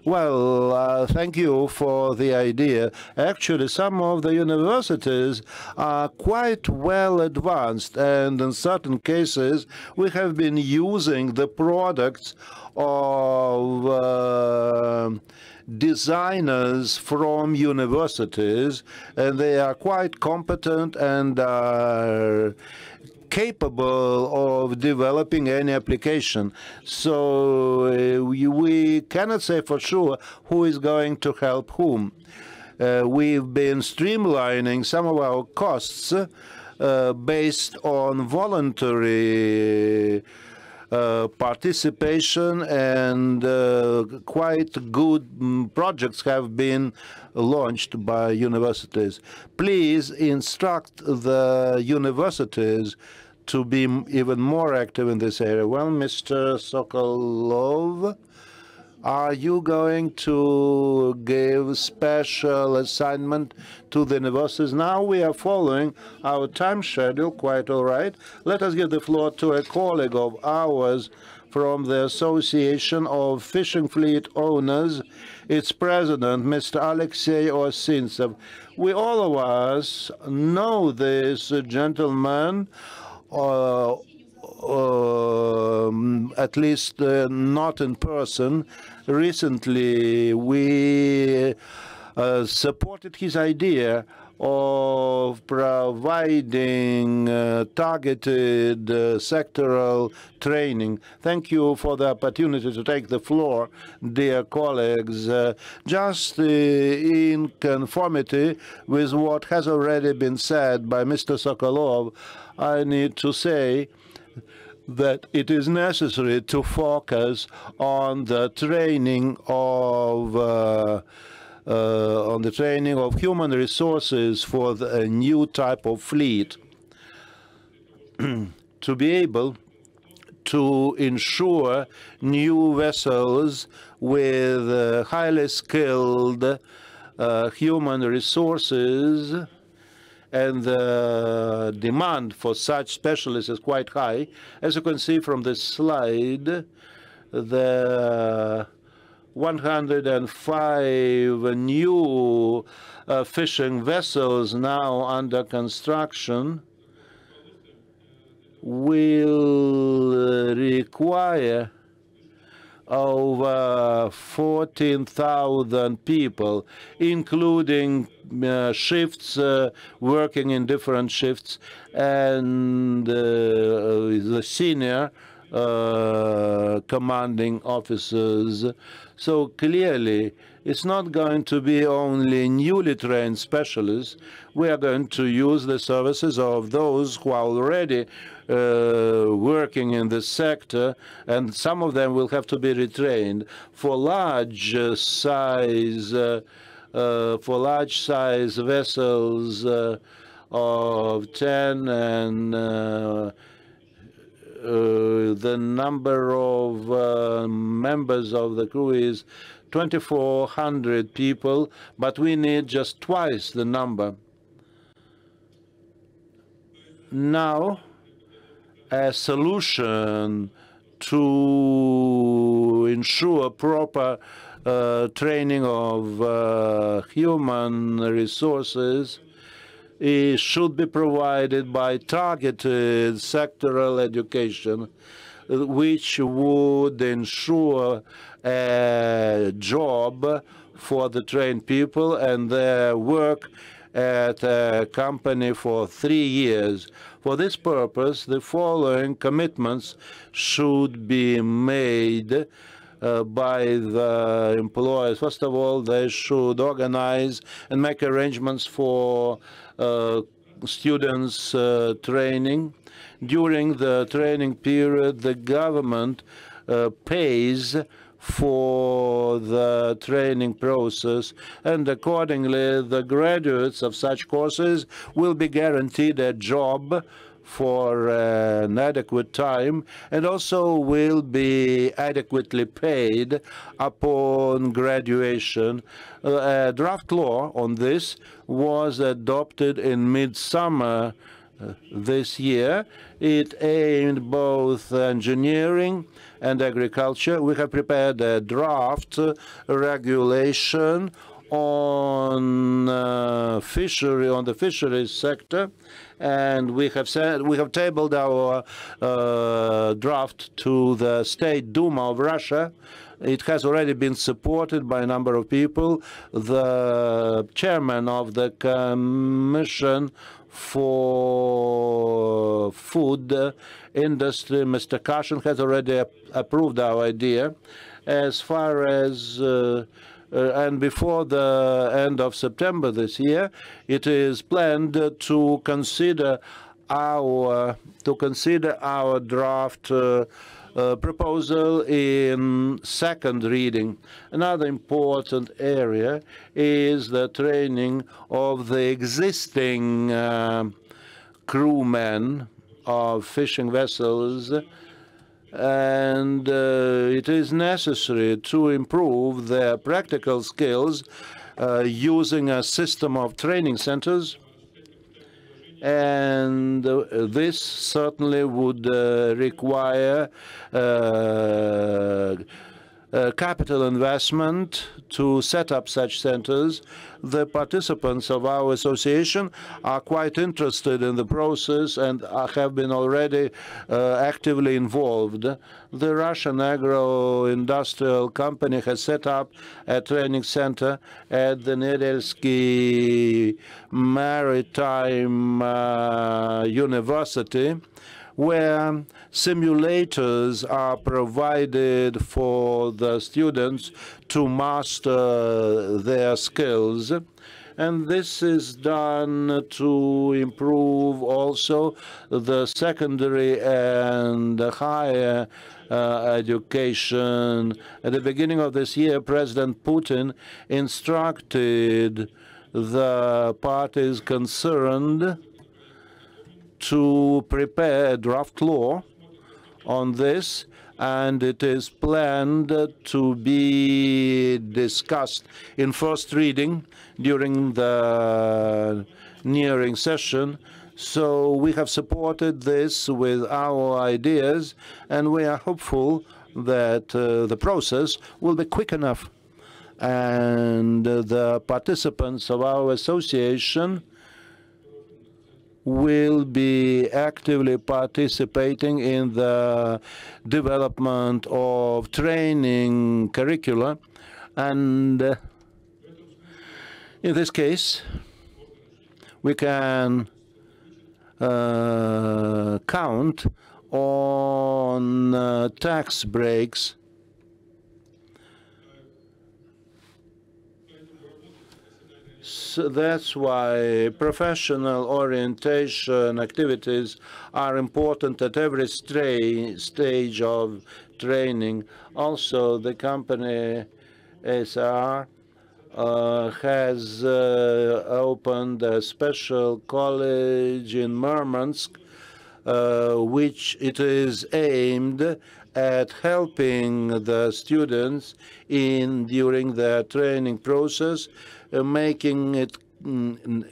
Speaker 1: Well, thank you for the idea. Actually, some of the universities are quite well advanced, and in certain cases, we have been using the products of designers from universities, and they are quite competent and are capable of developing any application. So we cannot say for sure who is going to help whom. We've been streamlining some of our costs based on voluntary participation, and quite good projects have been launched by universities. Please instruct the universities to be even more active in this area. Well, Mr. Sokolov, are you going to give special assignment to the universities? Now we are following our time schedule quite all right. Let us give the floor to a colleague of ours from the Association of Fishing Fleet Owners, its president, Mr. Alexei Osintsev. We, all of us, know this gentleman at least not in person. Recently, we supported his idea of providing targeted sectoral training. Thank you for the opportunity to take the floor, dear colleagues. Just in conformity with what has already been said by Mr. Sokolov, I need to say that it is necessary to focus on the training of human resources for a new type of fleet to be able to ensure new vessels with highly skilled human resources, and the demand for such specialists is quite high. As you can see from this slide, the 105 new fishing vessels now under construction will require over 14,000 people, including shifts, working in different shifts, and the senior commanding officers. So clearly, it's not going to be only newly trained specialists. We are going to use the services of those who are already working in this sector, and some of them will have to be retrained for large size vessels of 10 and the number of members of the crew is 2,400 people, but we need just twice the number. Now, a solution to ensure proper training of human resources should be provided by targeted sectoral education, which would ensure a job for the trained people and their work at a company for 3 years. For this purpose, the following commitments should be made by the employers. First of all, they should organize and make arrangements for students' training. During the training period, the government pays for the training process, and accordingly, the graduates of such courses will be guaranteed a job for an adequate time, and also will be adequately paid upon graduation. A draft law on this was adopted in mid-summer this year. It aimed both engineering and agriculture. We have prepared a draft regulation on the fisheries sector, and we have tabled our draft to the State Duma of Russia. It has already been supported by a number of people. The chairman of the Commission for Food Industry, Mr. Kashin, has already approved our idea. As far as and before the end of September this year, it is planned to consider our draft proposal in second reading. Another important area is the training of the existing crewmen of fishing vessels, and it is necessary to improve their practical skills using a system of training centers, and this certainly would require capital investment to set up such centers. The participants of our association are quite interested in the process and have been already actively involved. The Russian agro-industrial company has set up a training center at the Nedelsky Maritime University, where simulators are provided for the students to master their skills. And this is done to improve also the secondary and higher education. At the beginning of this year, President Putin instructed the parties concerned to prepare a draft law on this, and it is planned to be discussed in first reading during the nearing session. So we have supported this with our ideas, and we are hopeful that the process will be quick enough, and the participants of our association will be actively participating in the development of training curricula. And in this case, we can count on tax breaks. So that's why professional orientation activities are important at every stage of training. Also, the company SR has opened a special college in Murmansk, which it is aimed at helping the students during their training process, making it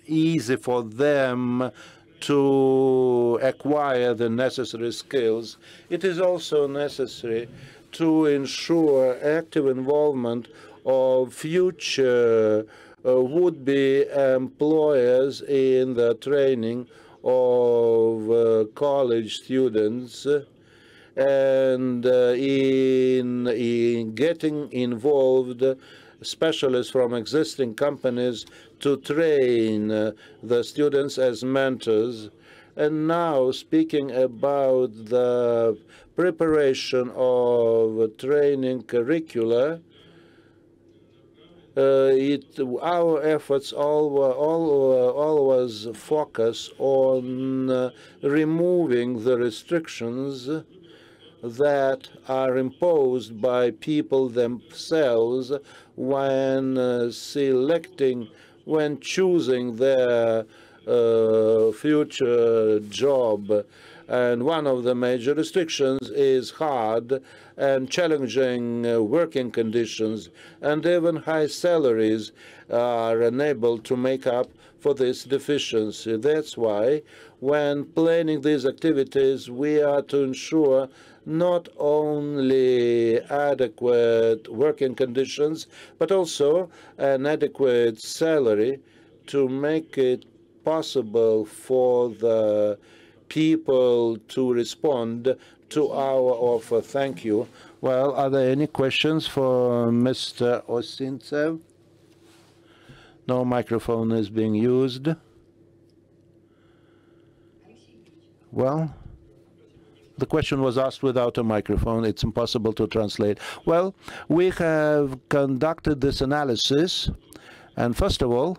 Speaker 1: easy for them to acquire the necessary skills. It is also necessary to ensure active involvement of future would-be employers in the training of college students, and in getting involved specialists from existing companies to train the students as mentors. And now, speaking about the preparation of training curricula, our efforts always focus on removing the restrictions that are imposed by people themselves when when choosing their future job. And one of the major restrictions is hard and challenging working conditions, and even high salaries are unable to make up for this deficiency. That's why, when planning these activities, we are to ensure not only adequate working conditions, but also an adequate salary to make it possible for the people to respond to our offer. Thank you. Well, are there any questions for Mr. Osintsev? No microphone is being used. Well, the question was asked without a microphone. It's impossible to translate. Well, we have conducted this analysis, and first of all,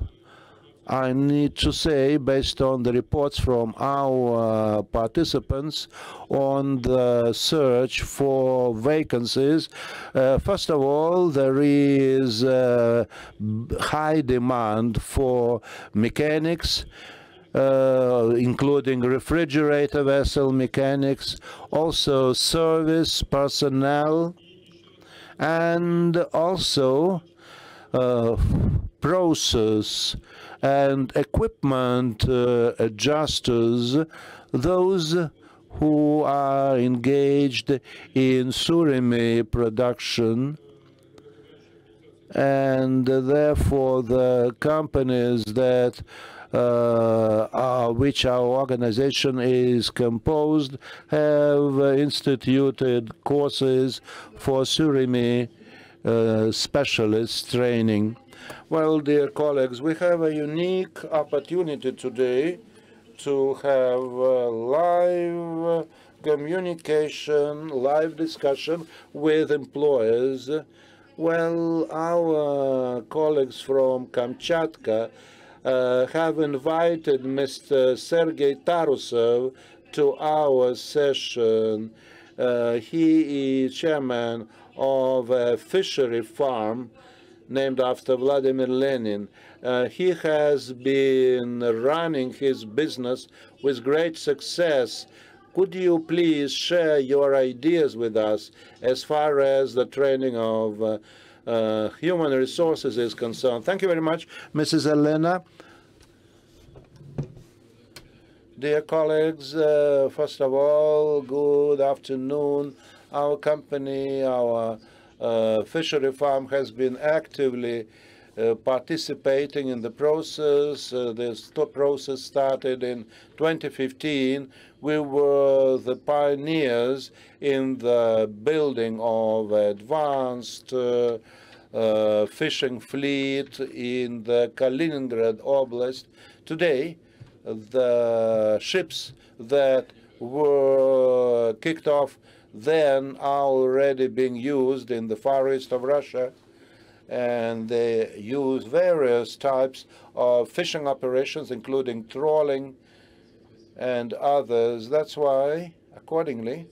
Speaker 1: I need to say, based on the reports from our participants on the search for vacancies, first of all, there is high demand for mechanics, including refrigerator vessel mechanics, also service personnel, and also process and equipment adjusters, those who are engaged in surimi production, and therefore the companies that which our organization is composed have instituted courses for surimi specialist training. Well, dear colleagues, we have a unique opportunity today to have live communication, live discussion with employers. Well, our colleagues from Kamchatka have invited Mr. Sergei Tarusov to our session. He is chairman of a fishery farm named after Vladimir Lenin. He has been running his business with great success. Could you please share your ideas with us as far as the training of human resources is concerned? Thank you very much, Mrs. Elena. Dear colleagues, first of all, good afternoon. Our company, our fishery farm has been actively participating in the process. This process started in 2015. We were the pioneers in the building of advanced fishing fleet in the Kaliningrad Oblast. Today, the ships that were kicked off then are already being used in the Far East of Russia, and they use various types of fishing operations, including trawling and others. That's why, accordingly,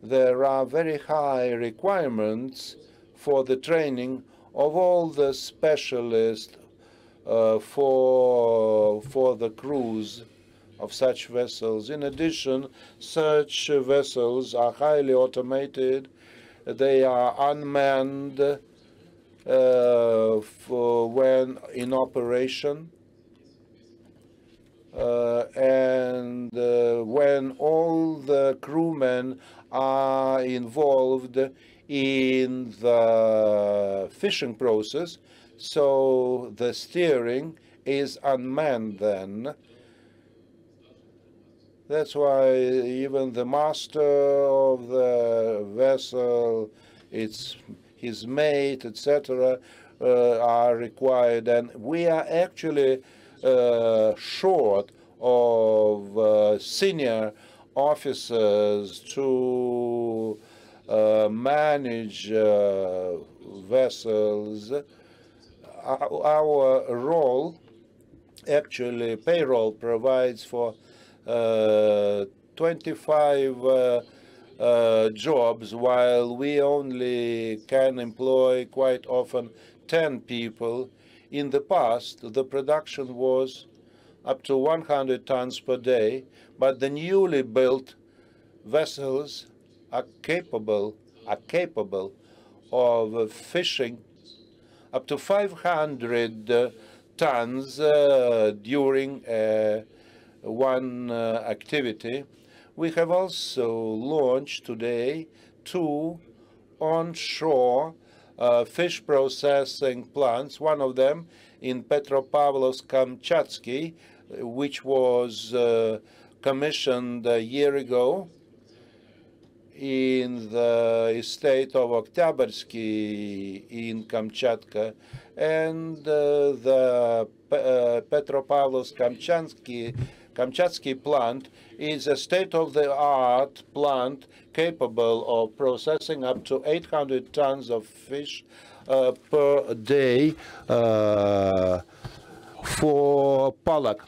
Speaker 1: there are very high requirements for the training of all the specialists for the crews of such vessels. In addition, such vessels are highly automated. They are unmanned for when in operation, and when all the crewmen are involved in the fishing process, so the steering is unmanned then. That's why even the master of the vessel, his mate, etc., are required. And we are actually short of senior officers to manage vessels. Our role, actually, payroll provides for 25 jobs, while we only can employ quite often 10 people. In the past, the production was up to 100 tons per day, but the newly built vessels are capable of fishing up to 500 tons during one activity. We have also launched today 2 onshore fish processing plants, one of them in Petropavlovsk-Kamchatsky, which was commissioned a year ago in the estate of Oktyabrski in Kamchatka, and the Petropavlovsk-Kamchatsky plant is a state-of-the-art plant capable of processing up to 800 tons of fish per day for pollock.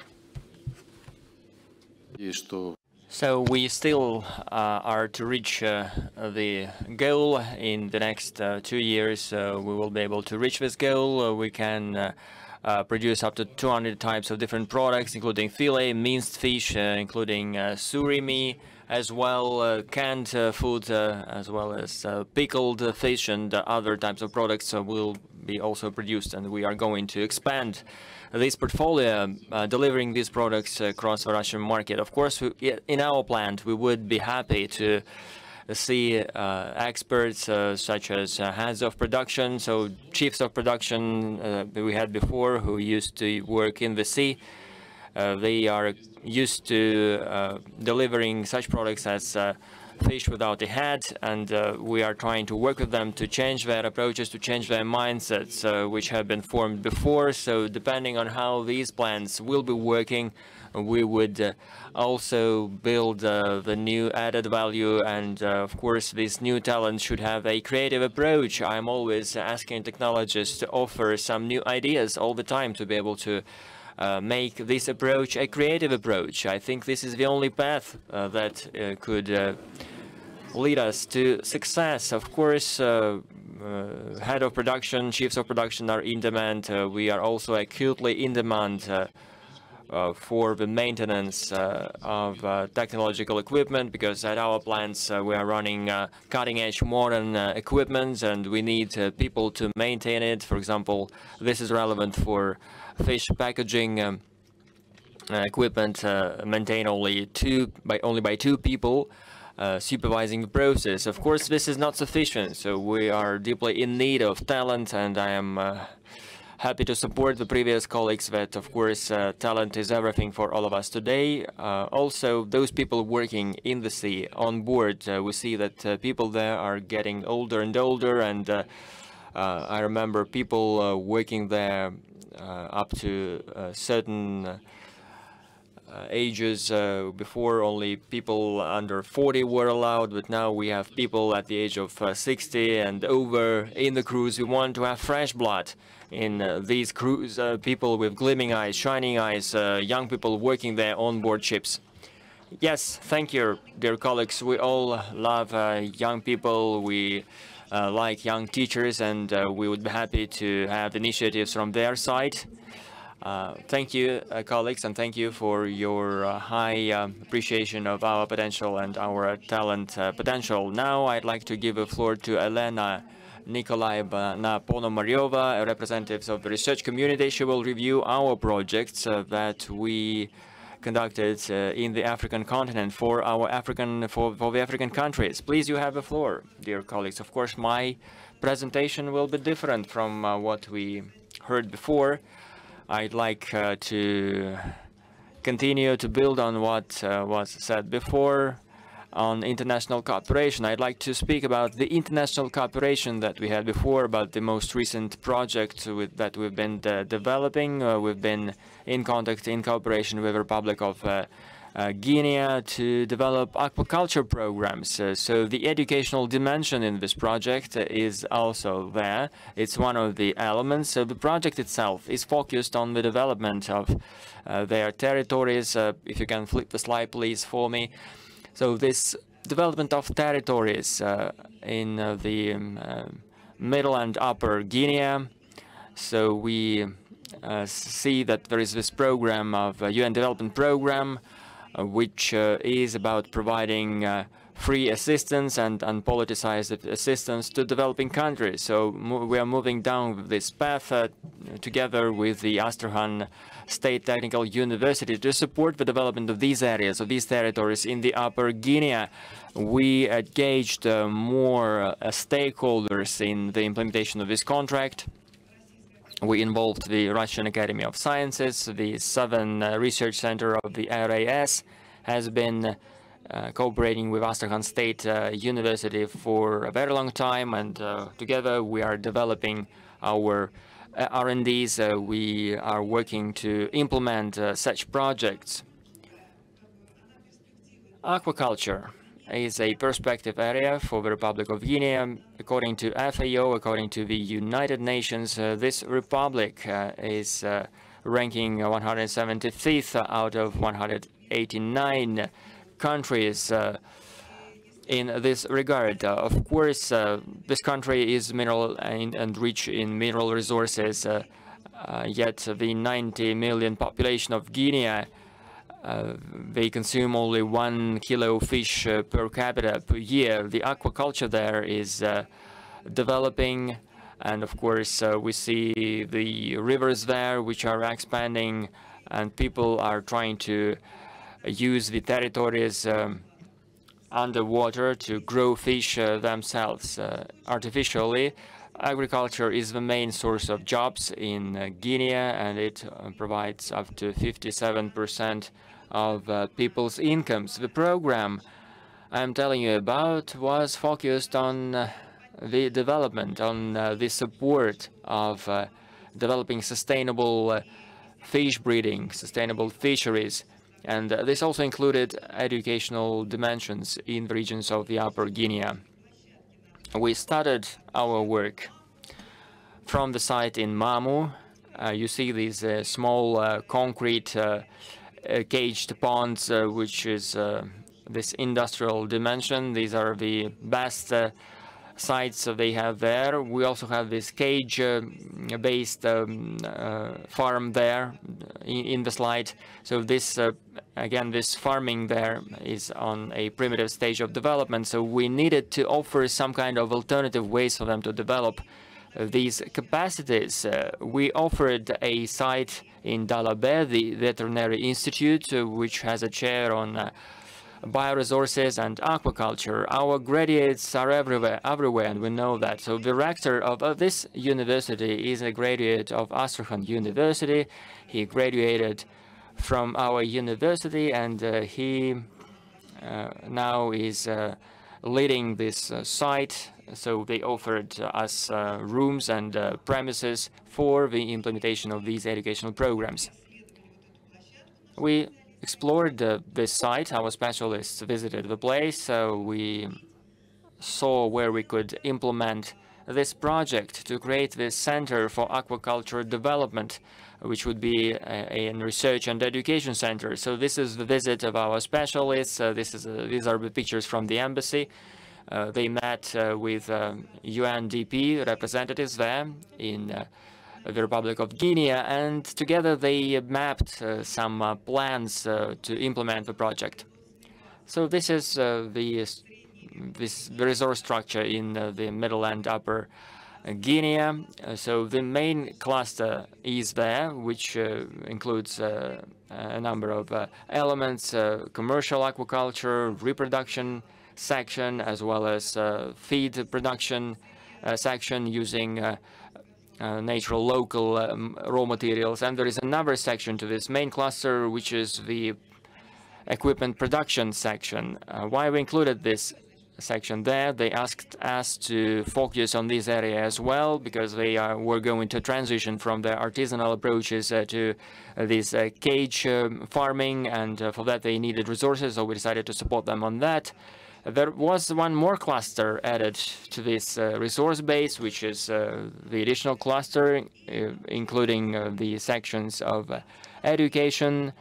Speaker 2: So we still are to reach the goal in the next 2 years. We will be able to reach this goal. We can produce up to 200 types of different products, including fillet, minced fish, including surimi, as well canned food, as well as pickled fish and other types of products will be also produced. And we are going to expand this portfolio, delivering these products across the Russian market. Of course, in our plant, we would be happy to sea experts such as heads of production, so chiefs of production that we had before who used to work in the sea. They are used to delivering such products as fish without a head, and we are trying to work with them to change their approaches, to change their mindsets, which have been formed before. So depending on how these plants will be working, we would also build the new added value, and of course these new talents should have a creative approach. I'm always asking technologists to offer some new ideas all the time to be able to make this approach a creative approach. I think this is the only path that could lead us to success. Of course, head of production, chiefs of production are in demand. We are also acutely in demand for the maintenance of technological equipment, because at our plants we are running cutting-edge modern equipment, and we need people to maintain it. For example, this is relevant for fish packaging equipment, maintained only by two people supervising the process. Of course, this is not sufficient, so we are deeply in need of talent, and I am happy to support the previous colleagues that, of course, talent is everything for all of us today. Also, those people working in the sea, on board, we see that people there are getting older and older, and I remember people working there up to certain ages. Before, only people under 40 were allowed, but now we have people at the age of 60 and over in the crews. We want to have fresh blood in these crews, people with gleaming eyes, shining eyes, young people working there on board ships. Yes, thank you, dear colleagues. We all love young people. We like young teachers, and we would be happy to have initiatives from their side. Thank you, colleagues, and thank you for your high appreciation of our potential and our talent potential. Now I'd like to give the floor to Elena Nikolaevna Ponomaryova, a representative of the research community. She will review our projects that we conducted in the African continent for the African countries. Please, you have the floor, dear colleagues. Of course, my presentation will be different from what we heard before. I'd like to continue to build on what was said before on international cooperation. I'd like to speak about the international cooperation that we had before, about the most recent project that we've been developing. We've been in contact, in cooperation with the Republic of Guinea to develop aquaculture programs. So the educational dimension in this project is also there. It's one of the elements. So the project itself is focused on the development of their territories. If you can flip the slide, please, for me. So this development of territories in the middle and upper Guinea. So we see that there is this program of UN Development Program, which is about providing free assistance and unpoliticized assistance to developing countries. So we are moving down this path together with the Astrakhan State Technical University to support the development of these areas, of these territories in the Upper Guinea. We engaged more stakeholders in the implementation of this contract. We involved the Russian Academy of Sciences. The Southern Research Center of the RAS has been cooperating with Astrakhan State University for a very long time, and together we are developing our R&Ds. We are working to implement such projects. Aquaculture is a perspective area for the Republic of Guinea. According to FAO, according to the United Nations, this republic is ranking 175th out of 189 countries in this regard. Of course, this country is mineral and rich in mineral resources, yet the 90 million population of Guinea, they consume only 1 kilo fish per capita per year. The aquaculture there is developing, and of course we see the rivers there which are expanding, and people are trying to use the territories underwater to grow fish themselves artificially. Agriculture is the main source of jobs in Guinea, and it provides up to 57% of people's incomes. The program I'm telling you about was focused on the development, on the support of developing sustainable fish breeding, sustainable fisheries. And this also included educational dimensions in the regions of the Upper Guinea. We started our work from the site in Mamu. You see these small concrete caged ponds, which is this industrial dimension. These are the best sites they have there. We also have this cage-based farm there in the slide. So this, again, this farming there is on a primitive stage of development. So we needed to offer some kind of alternative ways for them to develop these capacities. We offered a site in Dalabe, the Veterinary Institute, which has a chair on bioresources and aquaculture. Our graduates are everywhere, and we know that. So the rector of this university is a graduate of Astrakhan University. He graduated from our university, and he now is leading this site. So they offered us rooms and premises for the implementation of these educational programs. We explored this site. Our specialists visited the place. We saw where we could implement this project to create this center for aquaculture development, which would be a research and education center. So this is the visit of our specialists. These are the pictures from the embassy. They met with UNDP representatives there in the Republic of Guinea, and together they mapped some plans to implement the project. So this is the resource structure in the Middle and Upper Guinea. So the main cluster is there, which includes a number of elements: commercial aquaculture, reproduction section, as well as feed production section using natural local raw materials. And there is another section to this main cluster, which is the equipment production section. Why we included this section there? They asked us to focus on this area as well, because they were going to transition from their artisanal approaches to this cage farming, and for that they needed resources, so we decided to support them on that. There was one more cluster added to this resource base, which is the additional cluster, including the sections of education.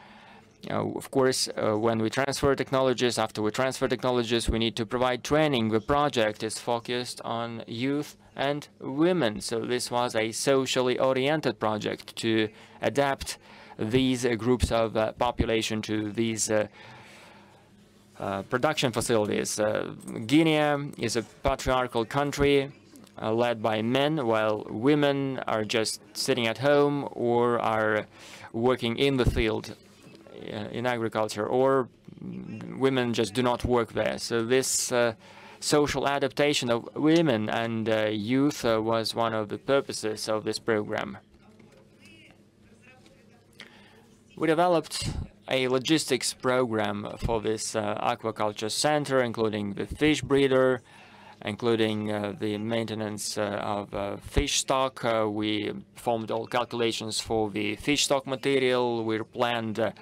Speaker 2: Of course, when we transfer technologies, after we transfer technologies, we need to provide training. The project is focused on youth and women. So this was a socially oriented project to adapt these groups of population to these production facilities. Guinea is a patriarchal country led by men, while women are just sitting at home or are working in the field in agriculture, or women just do not work there. So this social adaptation of women and youth was one of the purposes of this program. We developed a logistics program for this aquaculture center, including the fish breeder, including the maintenance of fish stock. We performed all calculations for the fish stock material. We planned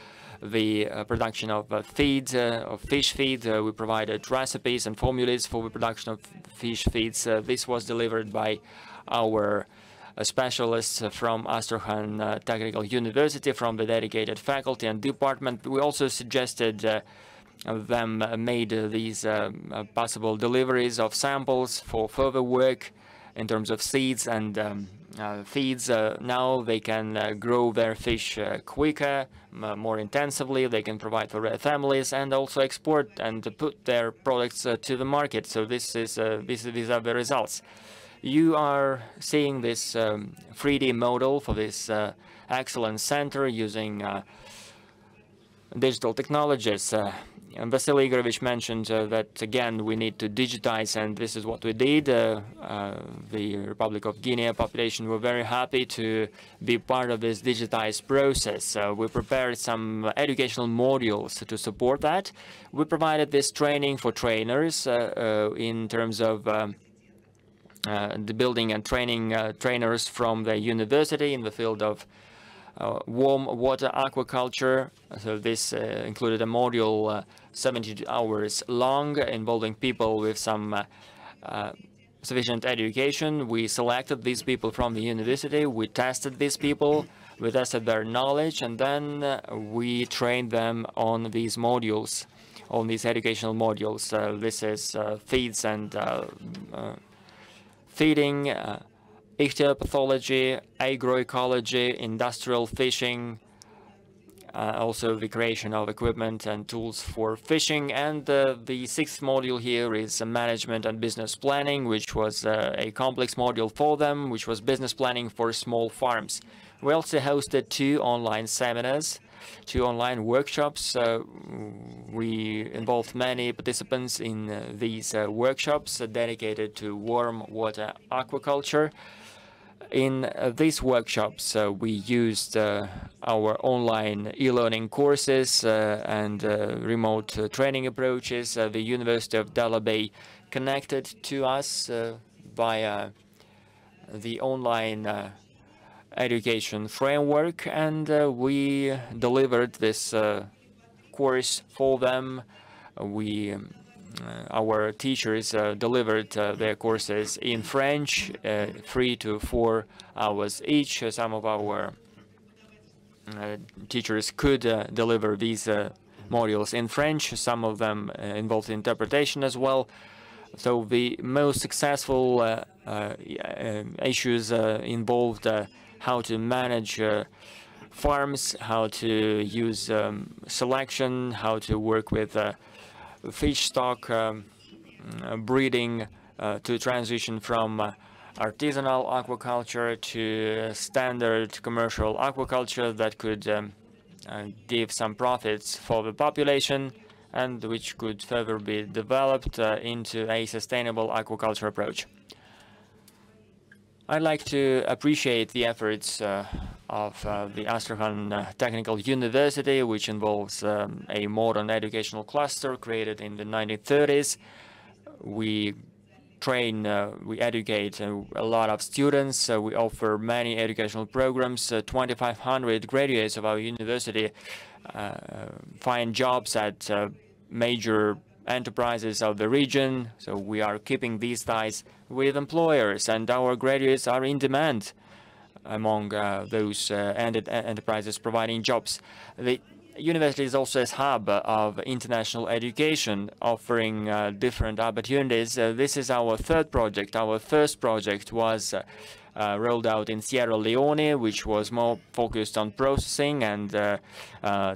Speaker 2: the production of feeds, of fish feed. We provided recipes and formulas for the production of fish feeds. This was delivered by our specialists from Astrakhan Technical University, from the dedicated faculty and department. We also suggested them made these possible deliveries of samples for further work in terms of seeds and feeds. Now they can grow their fish quicker, more intensively. They can provide for their families and also export and put their products to the market. So these are the results. You are seeing this 3D model for this excellence center using digital technologies. And Vasily Igorovich mentioned that, again, we need to digitize, and this is what we did. The Republic of Guinea population were very happy to be part of this digitized process. We prepared some educational modules to support that. We provided this training for trainers in terms of the building and training trainers from the university in the field of warm water aquaculture. So this included a module 72 hours long, involving people with some sufficient education. We selected these people from the university, we tested these people, we tested their knowledge, and then we trained them on these modules, on these educational modules. This is feeds and feeding, ichthyopathology, agroecology, industrial fishing, also the creation of equipment and tools for fishing. And the sixth module here is management and business planning, which was a complex module for them, which was business planning for small farms. We also hosted 2 online seminars, 2 online workshops. We involved many participants in these workshops dedicated to warm water aquaculture. In these workshops, we used our online e-learning courses and remote training approaches. The University of Delabey connected to us via the online education framework, and we delivered this course for them. Our teachers delivered their courses in French, 3 to 4 hours each. Some of our teachers could deliver these modules in French. Some of them involved interpretation as well. So the most successful issues involved how to manage farms, how to use selection, how to work with fish stock breeding, to transition from artisanal aquaculture to standard commercial aquaculture that could give some profits for the population, and which could further be developed into a sustainable aquaculture approach. I'd like to appreciate the efforts of the Astrakhan Technical University, which involves a modern educational cluster created in the 1930s. We train, we educate a lot of students. We offer many educational programs. 2,500 graduates of our university find jobs at major enterprises of the region. So we are keeping these ties with employers, and our graduates are in demand among those enterprises providing jobs. The university is also a hub of international education, offering different opportunities. This is our third project. Our first project was rolled out in Sierra Leone, which was more focused on processing and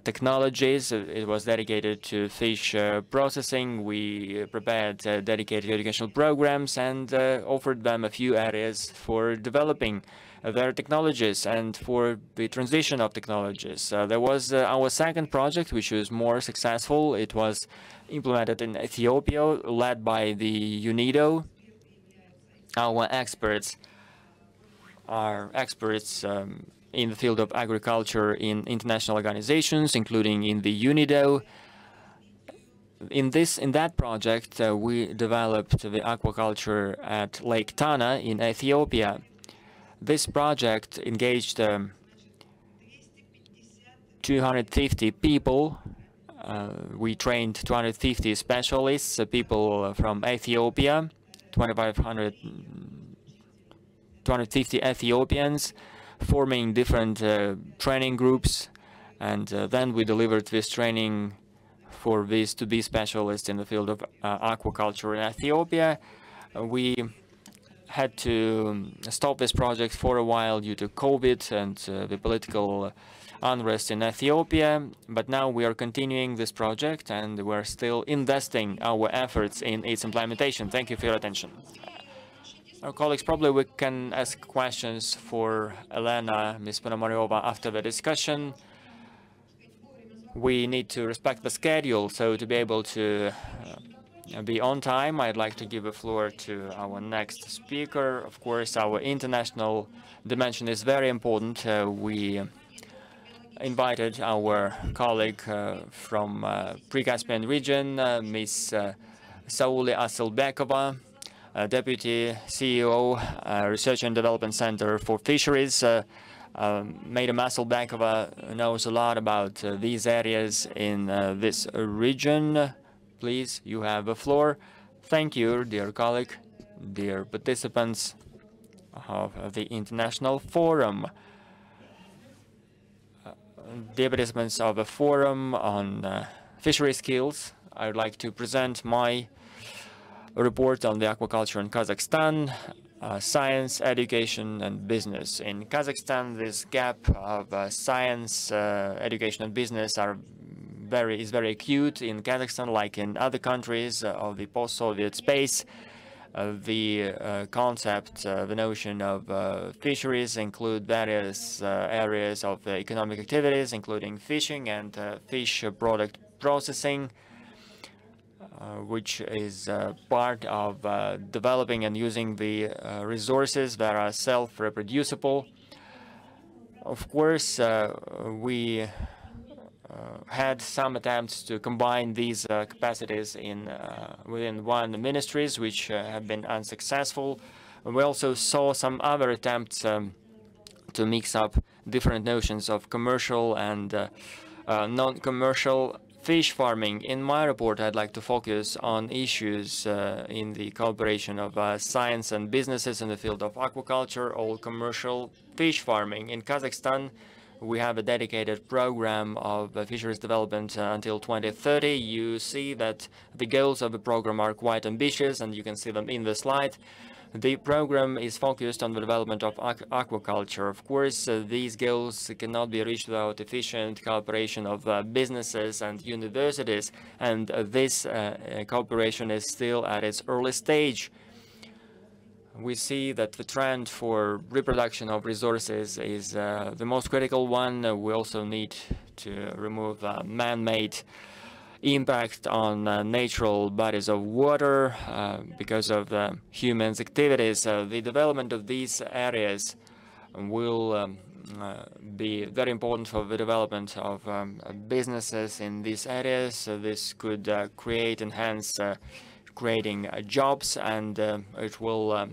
Speaker 2: technologies. It was dedicated to fish processing. We prepared dedicated educational programs and offered them a few areas for developing their technologies and for the transition of technologies. There was our second project, which was more successful. It was implemented in Ethiopia, led by the UNIDO. Our experts are experts in the field of agriculture in international organizations, including in the UNIDO. In that project, we developed the aquaculture at Lake Tana in Ethiopia. This project engaged 250 people. We trained 250 specialists, people from Ethiopia, 250 Ethiopians, forming different training groups, and then we delivered this training for these to be specialists in the field of aquaculture in Ethiopia. We had to stop this project for a while due to COVID and the political unrest in Ethiopia, but now we are continuing this project and we're still investing our efforts in its implementation. Thank you for your attention. Our colleagues, probably we can ask questions for Elena, Ms. Ponomariova after the discussion. we need to respect the schedule. So to be able to be on time, I'd like to give the floor to our next speaker. Of course, our international dimension is very important. We invited our colleague from Pre-Caspian region, Ms. Sauli Asylbekova, Deputy CEO, Research and Development Center for Fisheries. Madam Asylbekova knows a lot about these areas in this region. Please, you have the floor. Thank you, dear colleague, dear participants of the International Forum. Dear participants of the Forum on Fishery Skills, I would like to present my report on the aquaculture in Kazakhstan, science, education, and business. In Kazakhstan, this gap of science, education, and business is very acute in Kazakhstan, like in other countries of the post-Soviet space. The concept, the notion of fisheries include various areas of economic activities, including fishing and fish product processing, which is part of developing and using the resources that are self-reproducible. Of course, we had some attempts to combine these capacities within one ministries, which have been unsuccessful. We also saw some other attempts to mix up different notions of commercial and non-commercial fish farming. In my report, I'd like to focus on issues in the cooperation of science and businesses in the field of aquaculture or commercial fish farming. In Kazakhstan, we have a dedicated program of fisheries development until 2030. You see that the goals of the program are quite ambitious, and you can see them in the slide. The program is focused on the development of aquaculture. Of course, these goals cannot be reached without efficient cooperation of businesses and universities, and this cooperation is still at its early stage. We see that the trend for reproduction of resources is the most critical one. We also need to remove man-made impact on natural bodies of water because of humans' activities. The development of these areas will be very important for the development of businesses in these areas. This could enhance creating jobs, and it will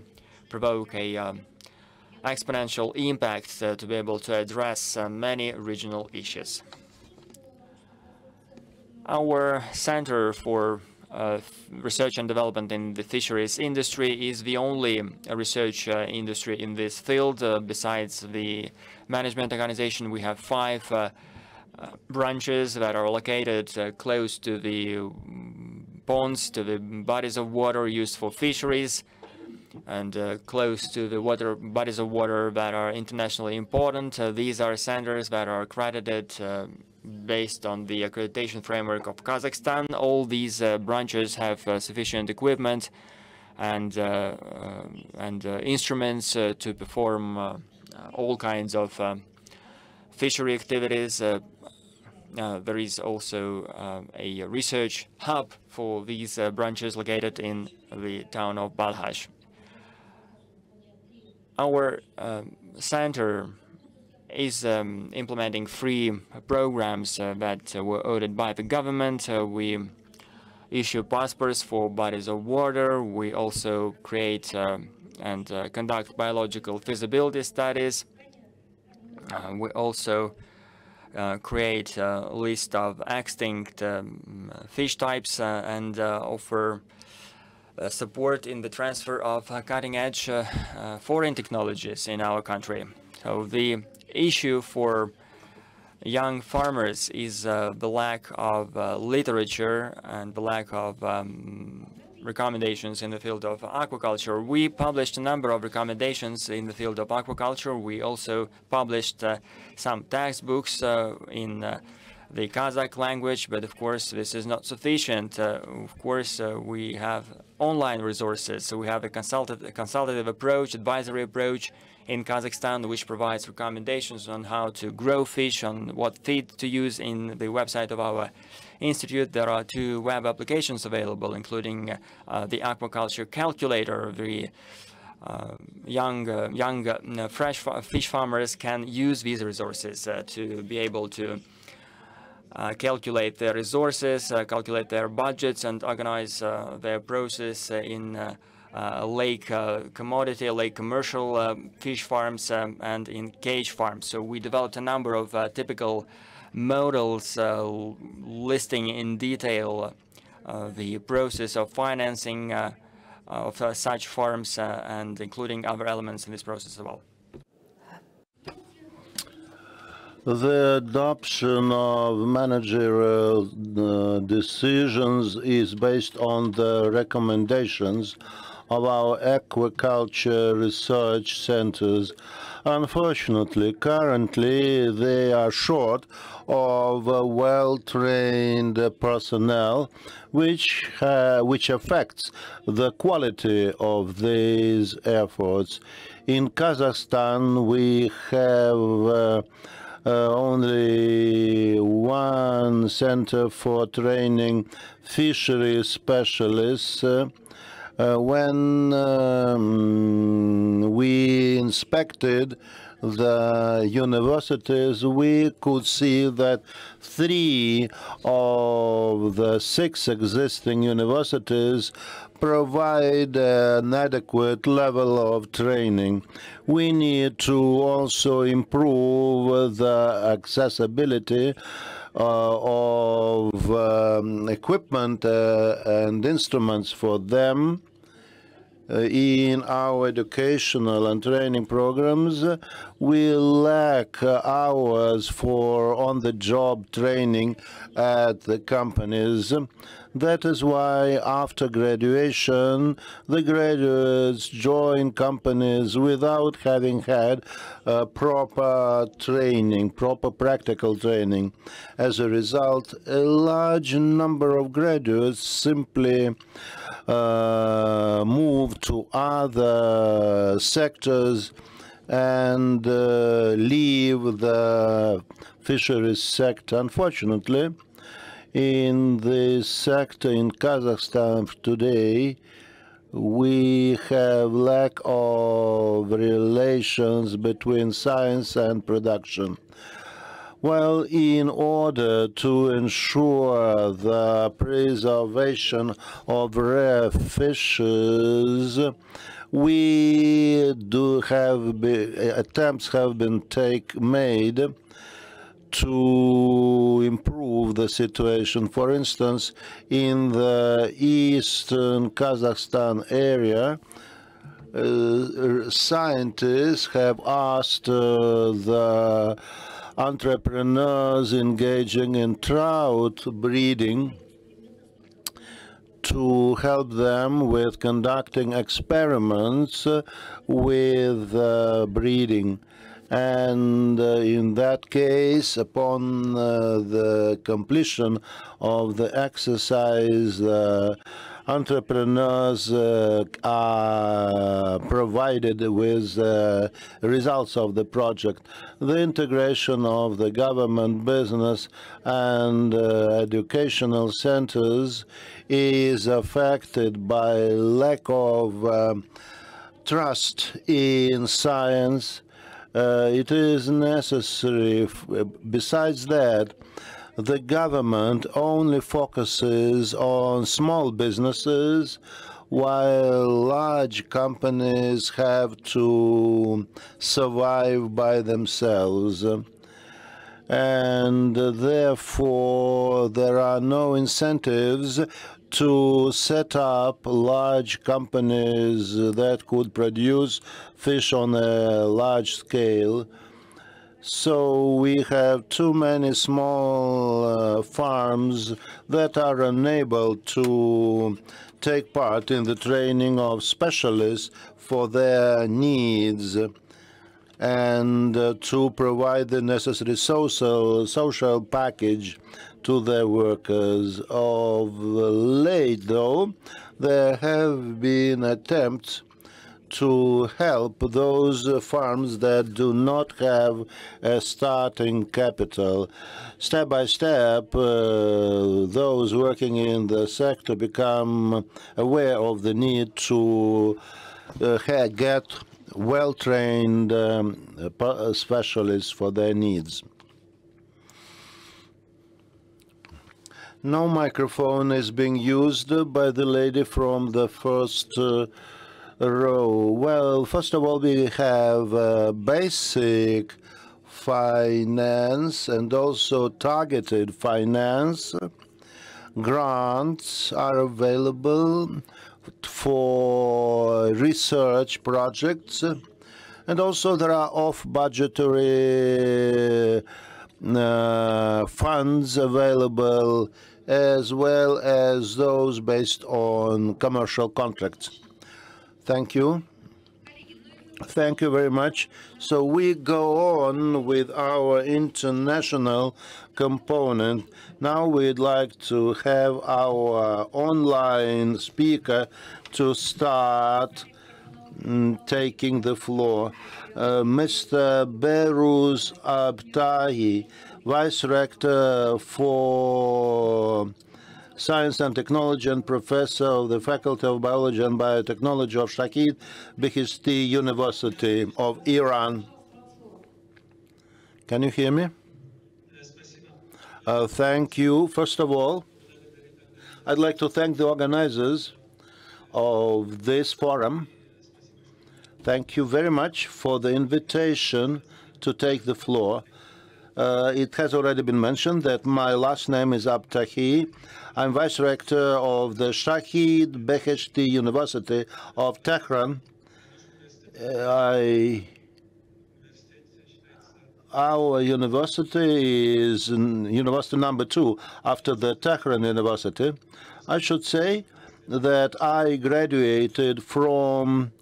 Speaker 2: provoke a exponential impact to be able to address many regional issues. Our Center for Research and Development in the Fisheries industry is the only research industry in this field. Besides the management organization, we have 5 branches that are located close to the ponds, to the bodies of water used for fisheries, and close to the bodies of water that are internationally important. These are centers that are accredited based on the accreditation framework of Kazakhstan. All these branches have sufficient equipment and instruments to perform all kinds of fishery activities. There is also a research hub for these branches located in the town of Balkhash. Our center is implementing 3 programs that were ordered by the government. We issue passports for bodies of water. We also create and conduct biological feasibility studies. We also create a list of extinct fish types and offer support in the transfer of cutting-edge foreign technologies in our country. So the issue for young farmers is the lack of literature and the lack of recommendations in the field of aquaculture. We published a number of recommendations in the field of aquaculture. We also published some textbooks in the Kazakh language, but of course this is not sufficient. Of course we have online resources. So we have a consultative approach, advisory approach in Kazakhstan, which provides recommendations on how to grow fish, on what feed to use. In the website of our institute, there are 2 web applications available, including the aquaculture calculator. The young fresh fish farmers can use these resources to be able to calculate their resources, calculate their budgets, and organize their process in lake commodity, lake commercial fish farms, and in cage farms. So we developed a number of typical models listing in detail the process of financing of such farms and including other elements in this process as well.
Speaker 1: The adoption of managerial decisions is based on the recommendations of our aquaculture research centers. Unfortunately, currently they are short of well-trained personnel, which affects the quality of these efforts. In Kazakhstan, we have only one center for training fishery specialists. When we inspected the universities, we could see that 3 of the 6 existing universities provide an adequate level of training. We need to also improve the accessibility of equipment and instruments for them. In our educational and training programs, we lack hours for on-the-job training at the companies. That is why after graduation, the graduates join companies without having had proper training, proper practical training. As a result, a large number of graduates simply move to other sectors and leave the fisheries sector. Unfortunately, in this sector in Kazakhstan today, we have lack of relations between science and production. Well, in order to ensure the preservation of rare fishes, attempts have been made to improve the situation. For instance, in the eastern Kazakhstan area, scientists have asked the entrepreneurs engaging in trout breeding to help them with conducting experiments with breeding. And in that case, upon the completion of the exercise, entrepreneurs are provided with results of the project. The integration of the government, business, and educational centers is affected by lack of trust in science. It is necessary. Besides that, the government only focuses on small businesses, while large companies have to survive by themselves. And therefore, there are no incentives to set up large companies that could produce fish on a large scale. So we have too many small farms that are unable to take part in the training of specialists for their needs. and to provide the necessary social package to their workers. Of late, though, there have been attempts to help those farms that do not have a starting capital. Step by step, those working in the sector become aware of the need to get well-trained specialists for their needs. No microphone is being used by the lady from the first row. Well, first of all, we have basic finance and also targeted finance. Grants are available for research projects, and also there are off-budgetary funds available, as well as those based on commercial contracts. Thank you. Thank you very much. So we go on with our international component. Now we'd like to have our online speaker to start taking the floor. Mr. Beruz Abtahi, Vice Rector for Science and Technology and Professor of the Faculty of Biology and Biotechnology of Shahid Beheshti University of Iran. Can you hear me? Thank you. First of all, I'd like to thank the organizers of this forum. Thank you very much for the invitation to take the floor. It has already been mentioned that my last name is Abtahi. I'm Vice Rector of the Shahid Beheshti University of Tehran. Our university is university number 2 after the Tehran University. I should say that I graduated from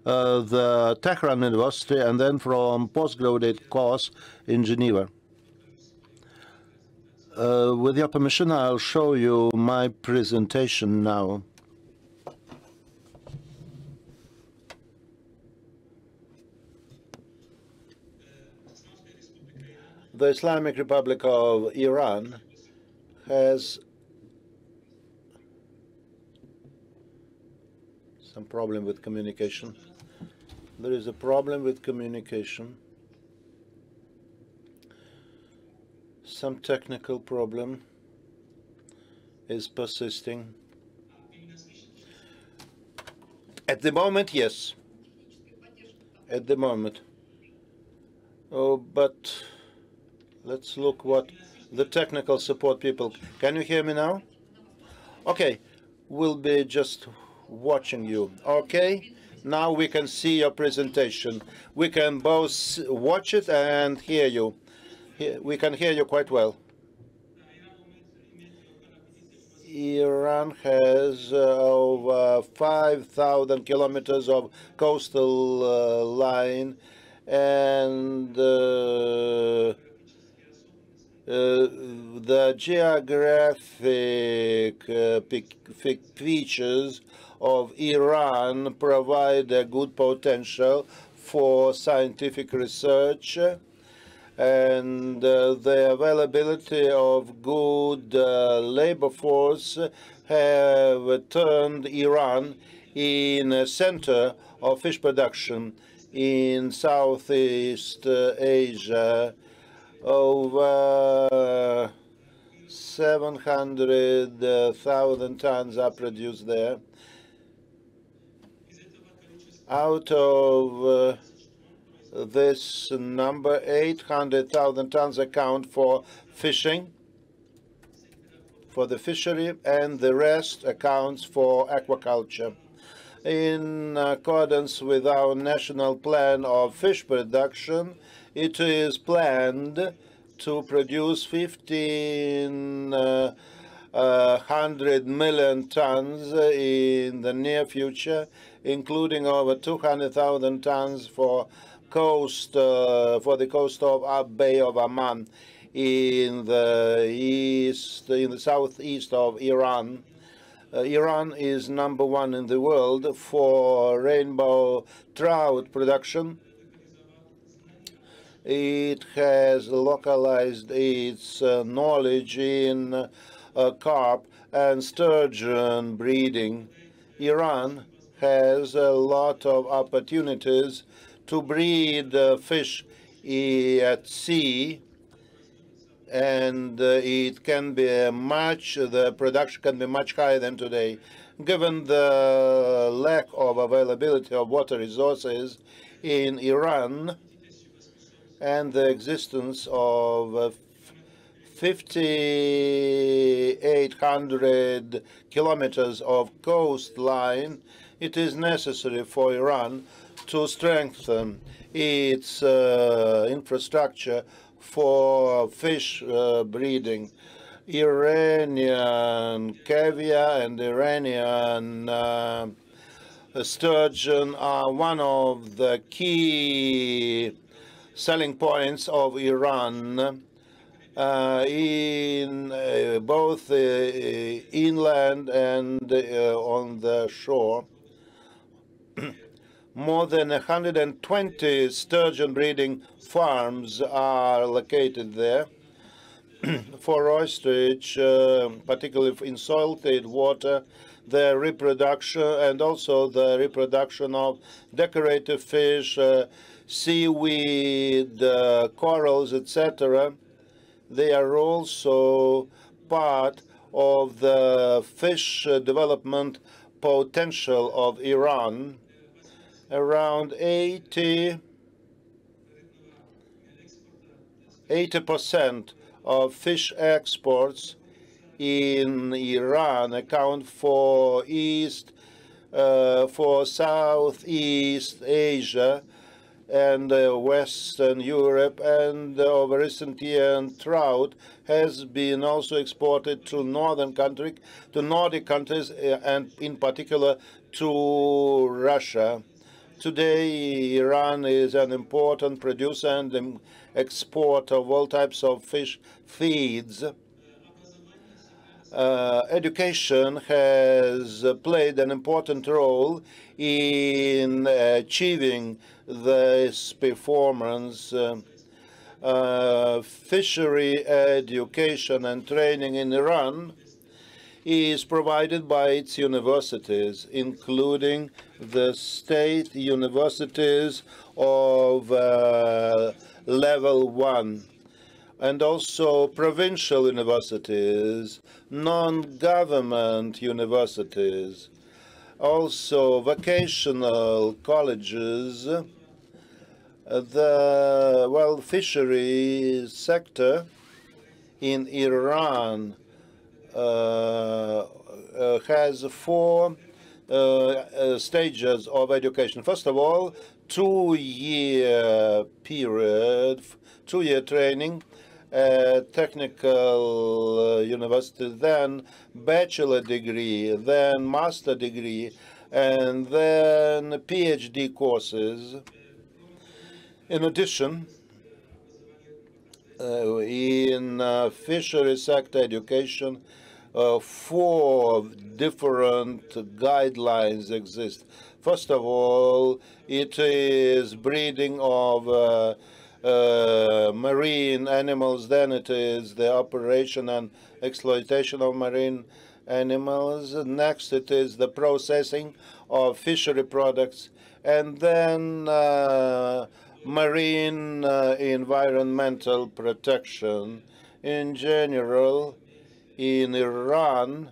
Speaker 1: the Tehran University and then from postgraduate course in Geneva. With your permission, I'll show you my presentation now. The Islamic Republic of Iran has some problem with communication. There is a problem with communication. Some technical problem is persisting. At the moment, yes. At the moment. Oh, but let's look what the technical support people. Can you hear me now? Okay, we'll be just watching you. Okay, now we can see your presentation. We can both watch it and hear you. We can hear you quite well. Iran has over 5,000 kilometers of coastal line, and the geographic features of Iran provide a good potential for scientific research, and the availability of good labor force have turned Iran in a center of fish production in Southeast Asia. Over 700,000 tons are produced there. Out of this number, 800,000 tons account for fishing, for the fishery, and the rest accounts for aquaculture. In accordance with our national plan of fish production, it is planned to produce 1,500 million tons in the near future, including over 200,000 tons for coast of Bay of Oman in the southeast of Iran. Iran is #1 in the world for rainbow trout production. It has localized its knowledge in carp and sturgeon breeding. Iran has a lot of opportunities to breed fish at sea, and the production can be much higher than today. Given the lack of availability of water resources in Iran and the existence of 5,800 kilometers of coastline, it is necessary for Iran to strengthen its infrastructure for fish breeding. Iranian caviar and Iranian sturgeon are one of the key selling points of Iran in both inland and on the shore. More than 120 sturgeon breeding farms are located there. For ostrich, particularly in salted water, the reproduction and also the reproduction of decorative fish, seaweed, corals, etc. They are also part of the fish development potential of Iran. Around 80% of fish exports in Iran account for Southeast Asia and Western Europe, and over recent years, trout has been also exported to Nordic countries, and in particular to Russia. Today, Iran is an important producer and exporter of all types of fish feeds. Education has played an important role in achieving this performance. Fishery education and training in Iran is provided by its universities, including the state universities of level 1, and also provincial universities, non-government universities, also vocational colleges. The fishery sector in Iran has 4 stages of education. First of all, 2-year period, 2-year training at technical university, then bachelor degree, then master degree, and then PhD courses. In addition, in fishery sector education, 4 different guidelines exist. First of all, it is breeding of marine animals, then it is the operation and exploitation of marine animals. Next, it is the processing of fishery products, and then marine environmental protection. In general, in Iran,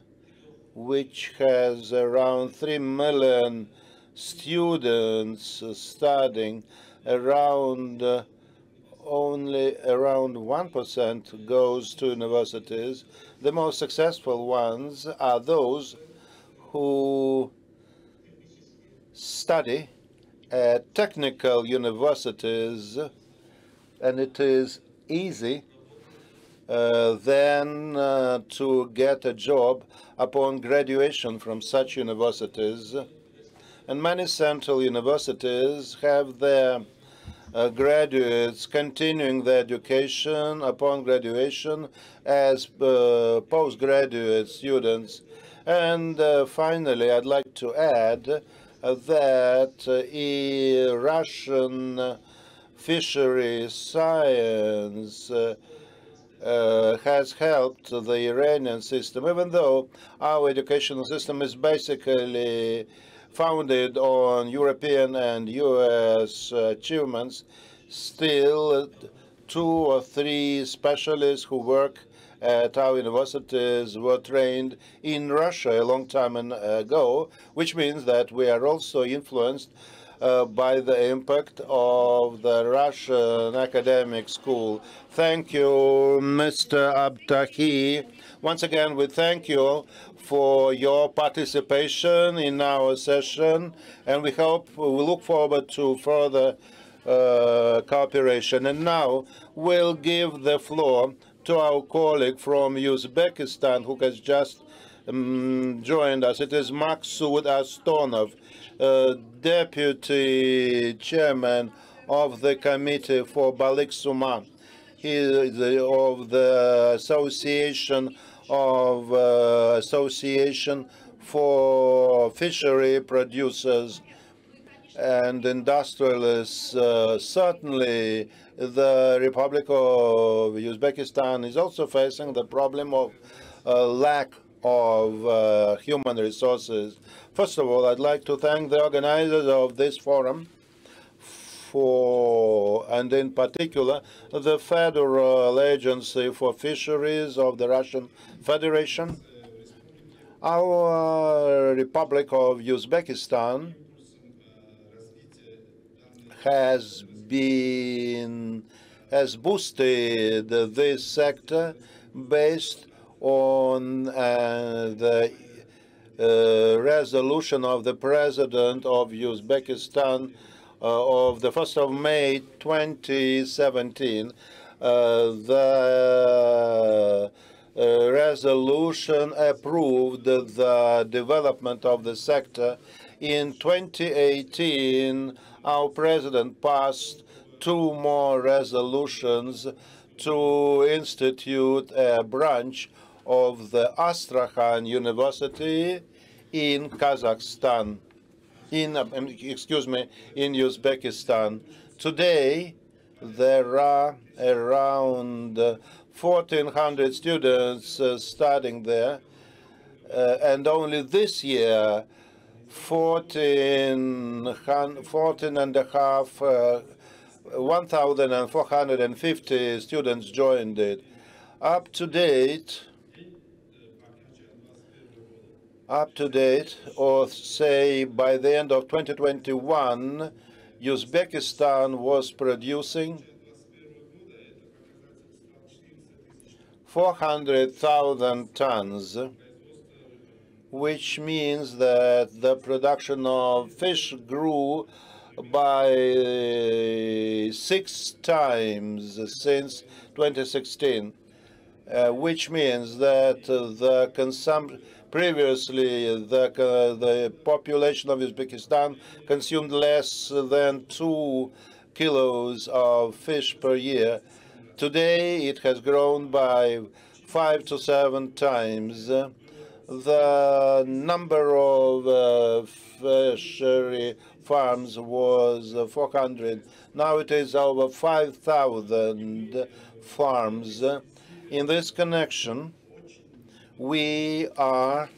Speaker 1: which has around 3 million students studying, only around 1% goes to universities. The most successful ones are those who study at technical universities, and it is easy then to get a job upon graduation from such universities. And many central universities have their graduates continuing their education upon graduation as postgraduate students. And finally, I'd like to add that Russian fishery science has helped the Iranian system, even though our educational system is basically founded on European and US achievements. Still, 2 or 3 specialists who work at our universities were trained in Russia a long time ago, which means that we are also influenced by the impact of the Russian academic school. Thank you, Mr. Abtahi. Once again, we thank you for your participation in our session, and we look forward to further cooperation. And now we'll give the floor to our colleague from Uzbekistan who has just joined us. It is Maksud Astonov, Deputy Chairman of the Committee for Balik Suma. He is of the Association for Fishery Producers and Industrialists. Certainly, the Republic of Uzbekistan is also facing the problem of lack of human resources. First of all, I'd like to thank the organizers of this forum and in particular, the Federal Agency for Fisheries of the Russian Federation. Our Republic of Uzbekistan has boosted this sector based on the resolution of the President of Uzbekistan of the 1st of May 2017. The resolution approved the development of the sector. In 2018, our President passed 2 more resolutions to institute a branch of the Astrakhan University in Kazakhstan, in Uzbekistan. Today, there are around 1,400 students studying there, and only this year, 1,450 students joined it. Up to date, or say by the end of 2021, Uzbekistan was producing 400,000 tons, which means that the production of fish grew by 6 times since 2016, which means that previously the population of Uzbekistan consumed less than 2 kilos of fish per year. Today, it has grown by 5 to 7 times. The number of fishery farms was 400. Now it is over 5,000 farms. In this connection, we are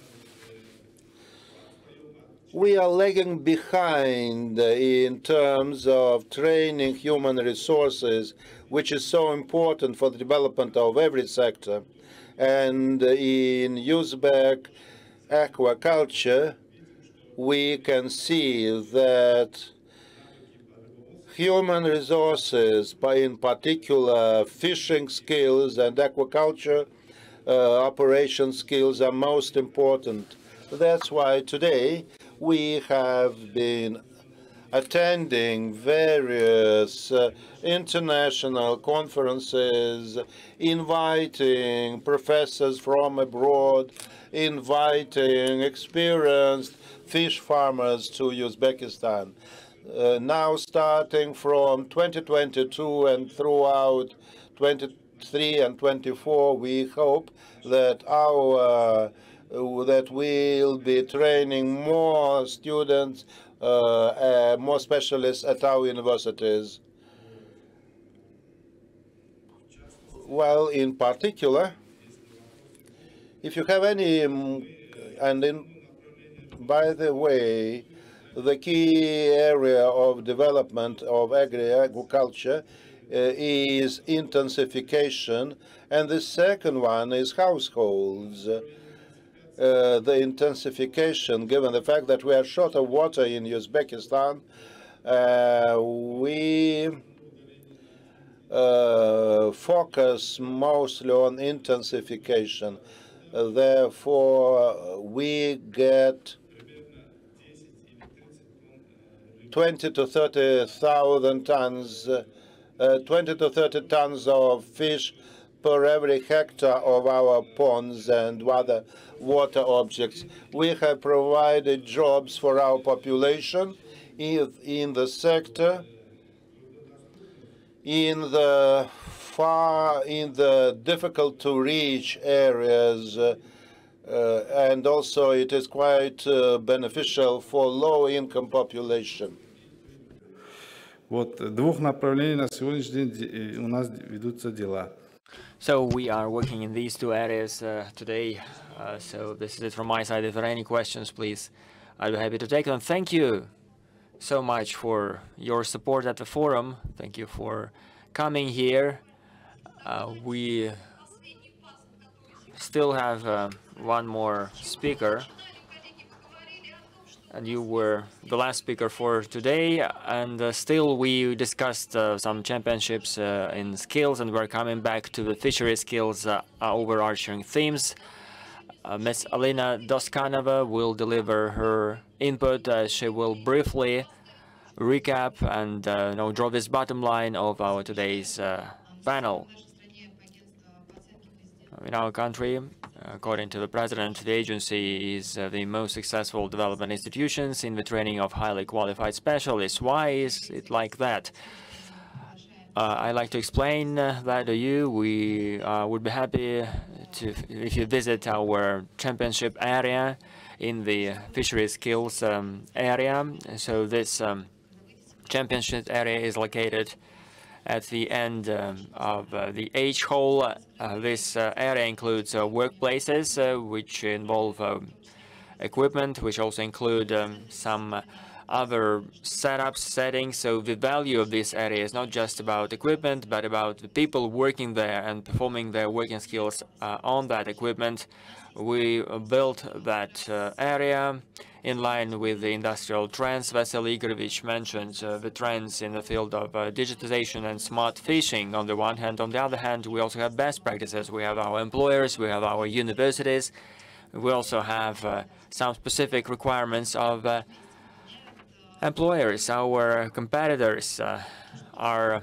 Speaker 1: lagging behind in terms of training human resources, which is so important for the development of every sector. And in Uzbek aquaculture, we can see that human resources, in particular fishing skills and aquaculture operation skills, are most important. That's why today we have been attending various international conferences, inviting professors from abroad, inviting experienced fish farmers to Uzbekistan. now starting from 2022 and throughout 23 and 24, we hope that that we'll be training more students, more specialists at our universities. Well, in particular, if you have any, by the way, the key area of development of agriculture is intensification, and the second one is households. The intensification, given the fact that we are short of water in Uzbekistan, we focus mostly on intensification. Therefore, we get 20 to 30,000 tons, 20 to 30 tons of fish per every hectare of our ponds and other water objects. We have provided jobs for our population in the sector, in the difficult to reach areas, and also it is quite beneficial for low income population.
Speaker 3: Вот двух направлений на сегодняшний день у нас ведутся дела.
Speaker 2: So we are working in these two areas today. So this is it from my side. If there are any questions, please, I'll be happy to take them. Thank you so much for your support at the forum. Thank you for coming here. We still have one more speaker, and you were the last speaker for today, and still we discussed some championships in skills, and we're coming back to the fishery skills overarching themes. Ms. Alina Doskanova will deliver her input. She will briefly recap and draw this bottom line of our today's panel. In our country, according to the president, the agency is the most successful development institutions in the training of highly qualified specialists. Why is it like that? I'd like to explain that to you. We would be happy if you visit our championship area in the fishery skills area. So this championship area is located at the end of the H hole. This area includes workplaces which involve equipment, which also include some other setups, settings. So the value of this area is not just about equipment, but about the people working there and performing their working skills on that equipment. We built that area in line with the industrial trends. Vasily Igorevich mentioned the trends in the field of digitization and smart fishing on the one hand. On the other hand, we also have best practices. We have our employers, we have our universities. We also have some specific requirements of employers. Our competitors are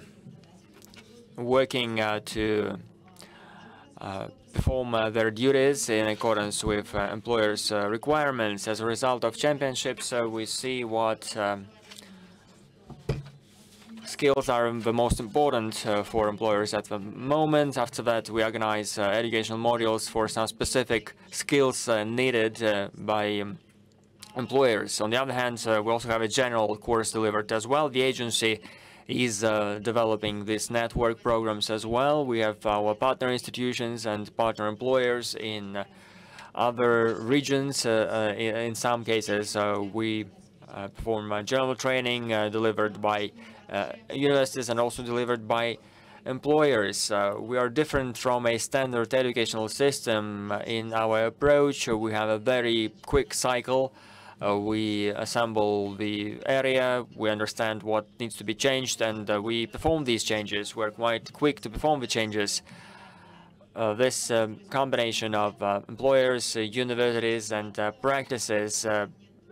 Speaker 2: working to perform their duties in accordance with employers' requirements. As a result of championships, we see what skills are the most important for employers at the moment. After that, we organize educational modules for some specific skills needed by employers. On the other hand, we also have a general course delivered as well. The agency is developing these network programs as well. We have our partner institutions and partner employers in other regions. In some cases, we perform general training delivered by universities and also delivered by employers. We are different from a standard educational system in our approach. We have a very quick cycle. We assemble the area, we understand what needs to be changed, and we perform these changes. We're quite quick to perform the changes. This combination of employers, universities, and practices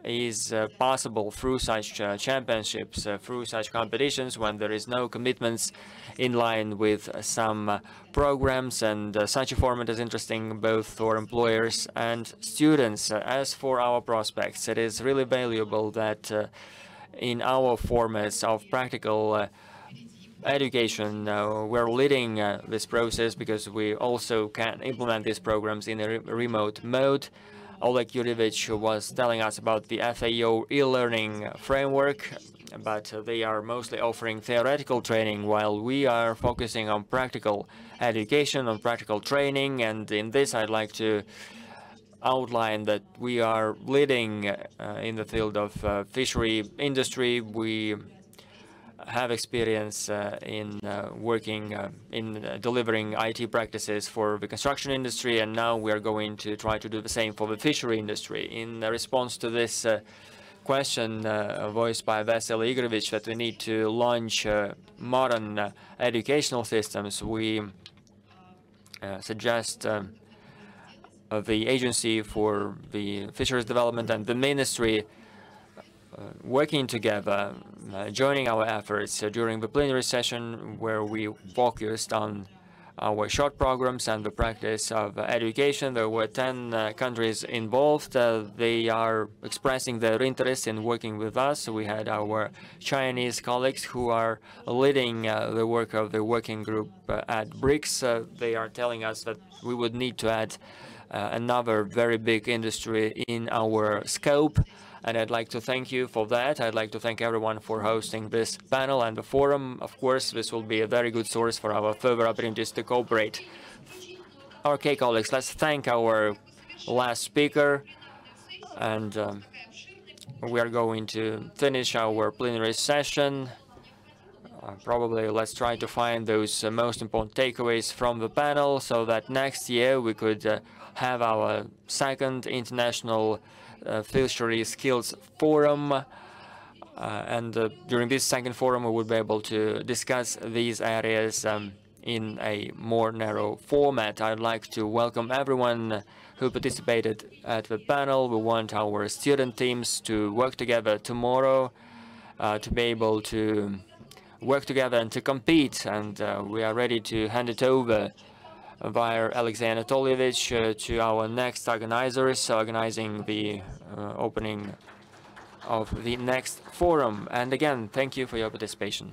Speaker 2: is possible through such championships, through such competitions, when there is no commitments in line with some programs, and such a format is interesting both for employers and students. As for our prospects, it is really valuable that in our formats of practical education. We're leading this process because we also can implement these programs in a remote mode. Oleg Yurievich was telling us about the FAO e-learning framework, but they are mostly offering theoretical training while we are focusing on practical education, on practical training. And in this, I'd like to outline that we are leading in the field of fishery industry. We have experience in working in delivering IT practices for the construction industry, and now we are going to try to do the same for the fishery industry. In response to this question voiced by Vasily Igorevich that we need to launch modern educational systems, we suggest the Agency for the Fisheries Development and the Ministry working together, joining our efforts during the plenary session where we focused on our short programs and the practice of education. There were 10 countries involved. They are expressing their interest in working with us. We had our Chinese colleagues who are leading the work of the working group at BRICS. They are telling us that we would need to add another very big industry in our scope. And I'd like to thank you for that. I'd like to thank everyone for hosting this panel and the forum. Of course, this will be a very good source for our further opportunities to cooperate. Okay, colleagues, let's thank our last speaker. And we are going to finish our plenary session. Probably let's try to find those most important takeaways from the panel so that next year we could have our second international Fisheries Skills Forum, and during this second forum we will be able to discuss these areas in a more narrow format. I'd like to welcome everyone who participated at the panel. We want our student teams to work together tomorrow to be able to work together and to compete, and we are ready to hand it over via Alexei Anatolievich to our next organizers, organizing the opening of the next forum. And again, thank you for your participation.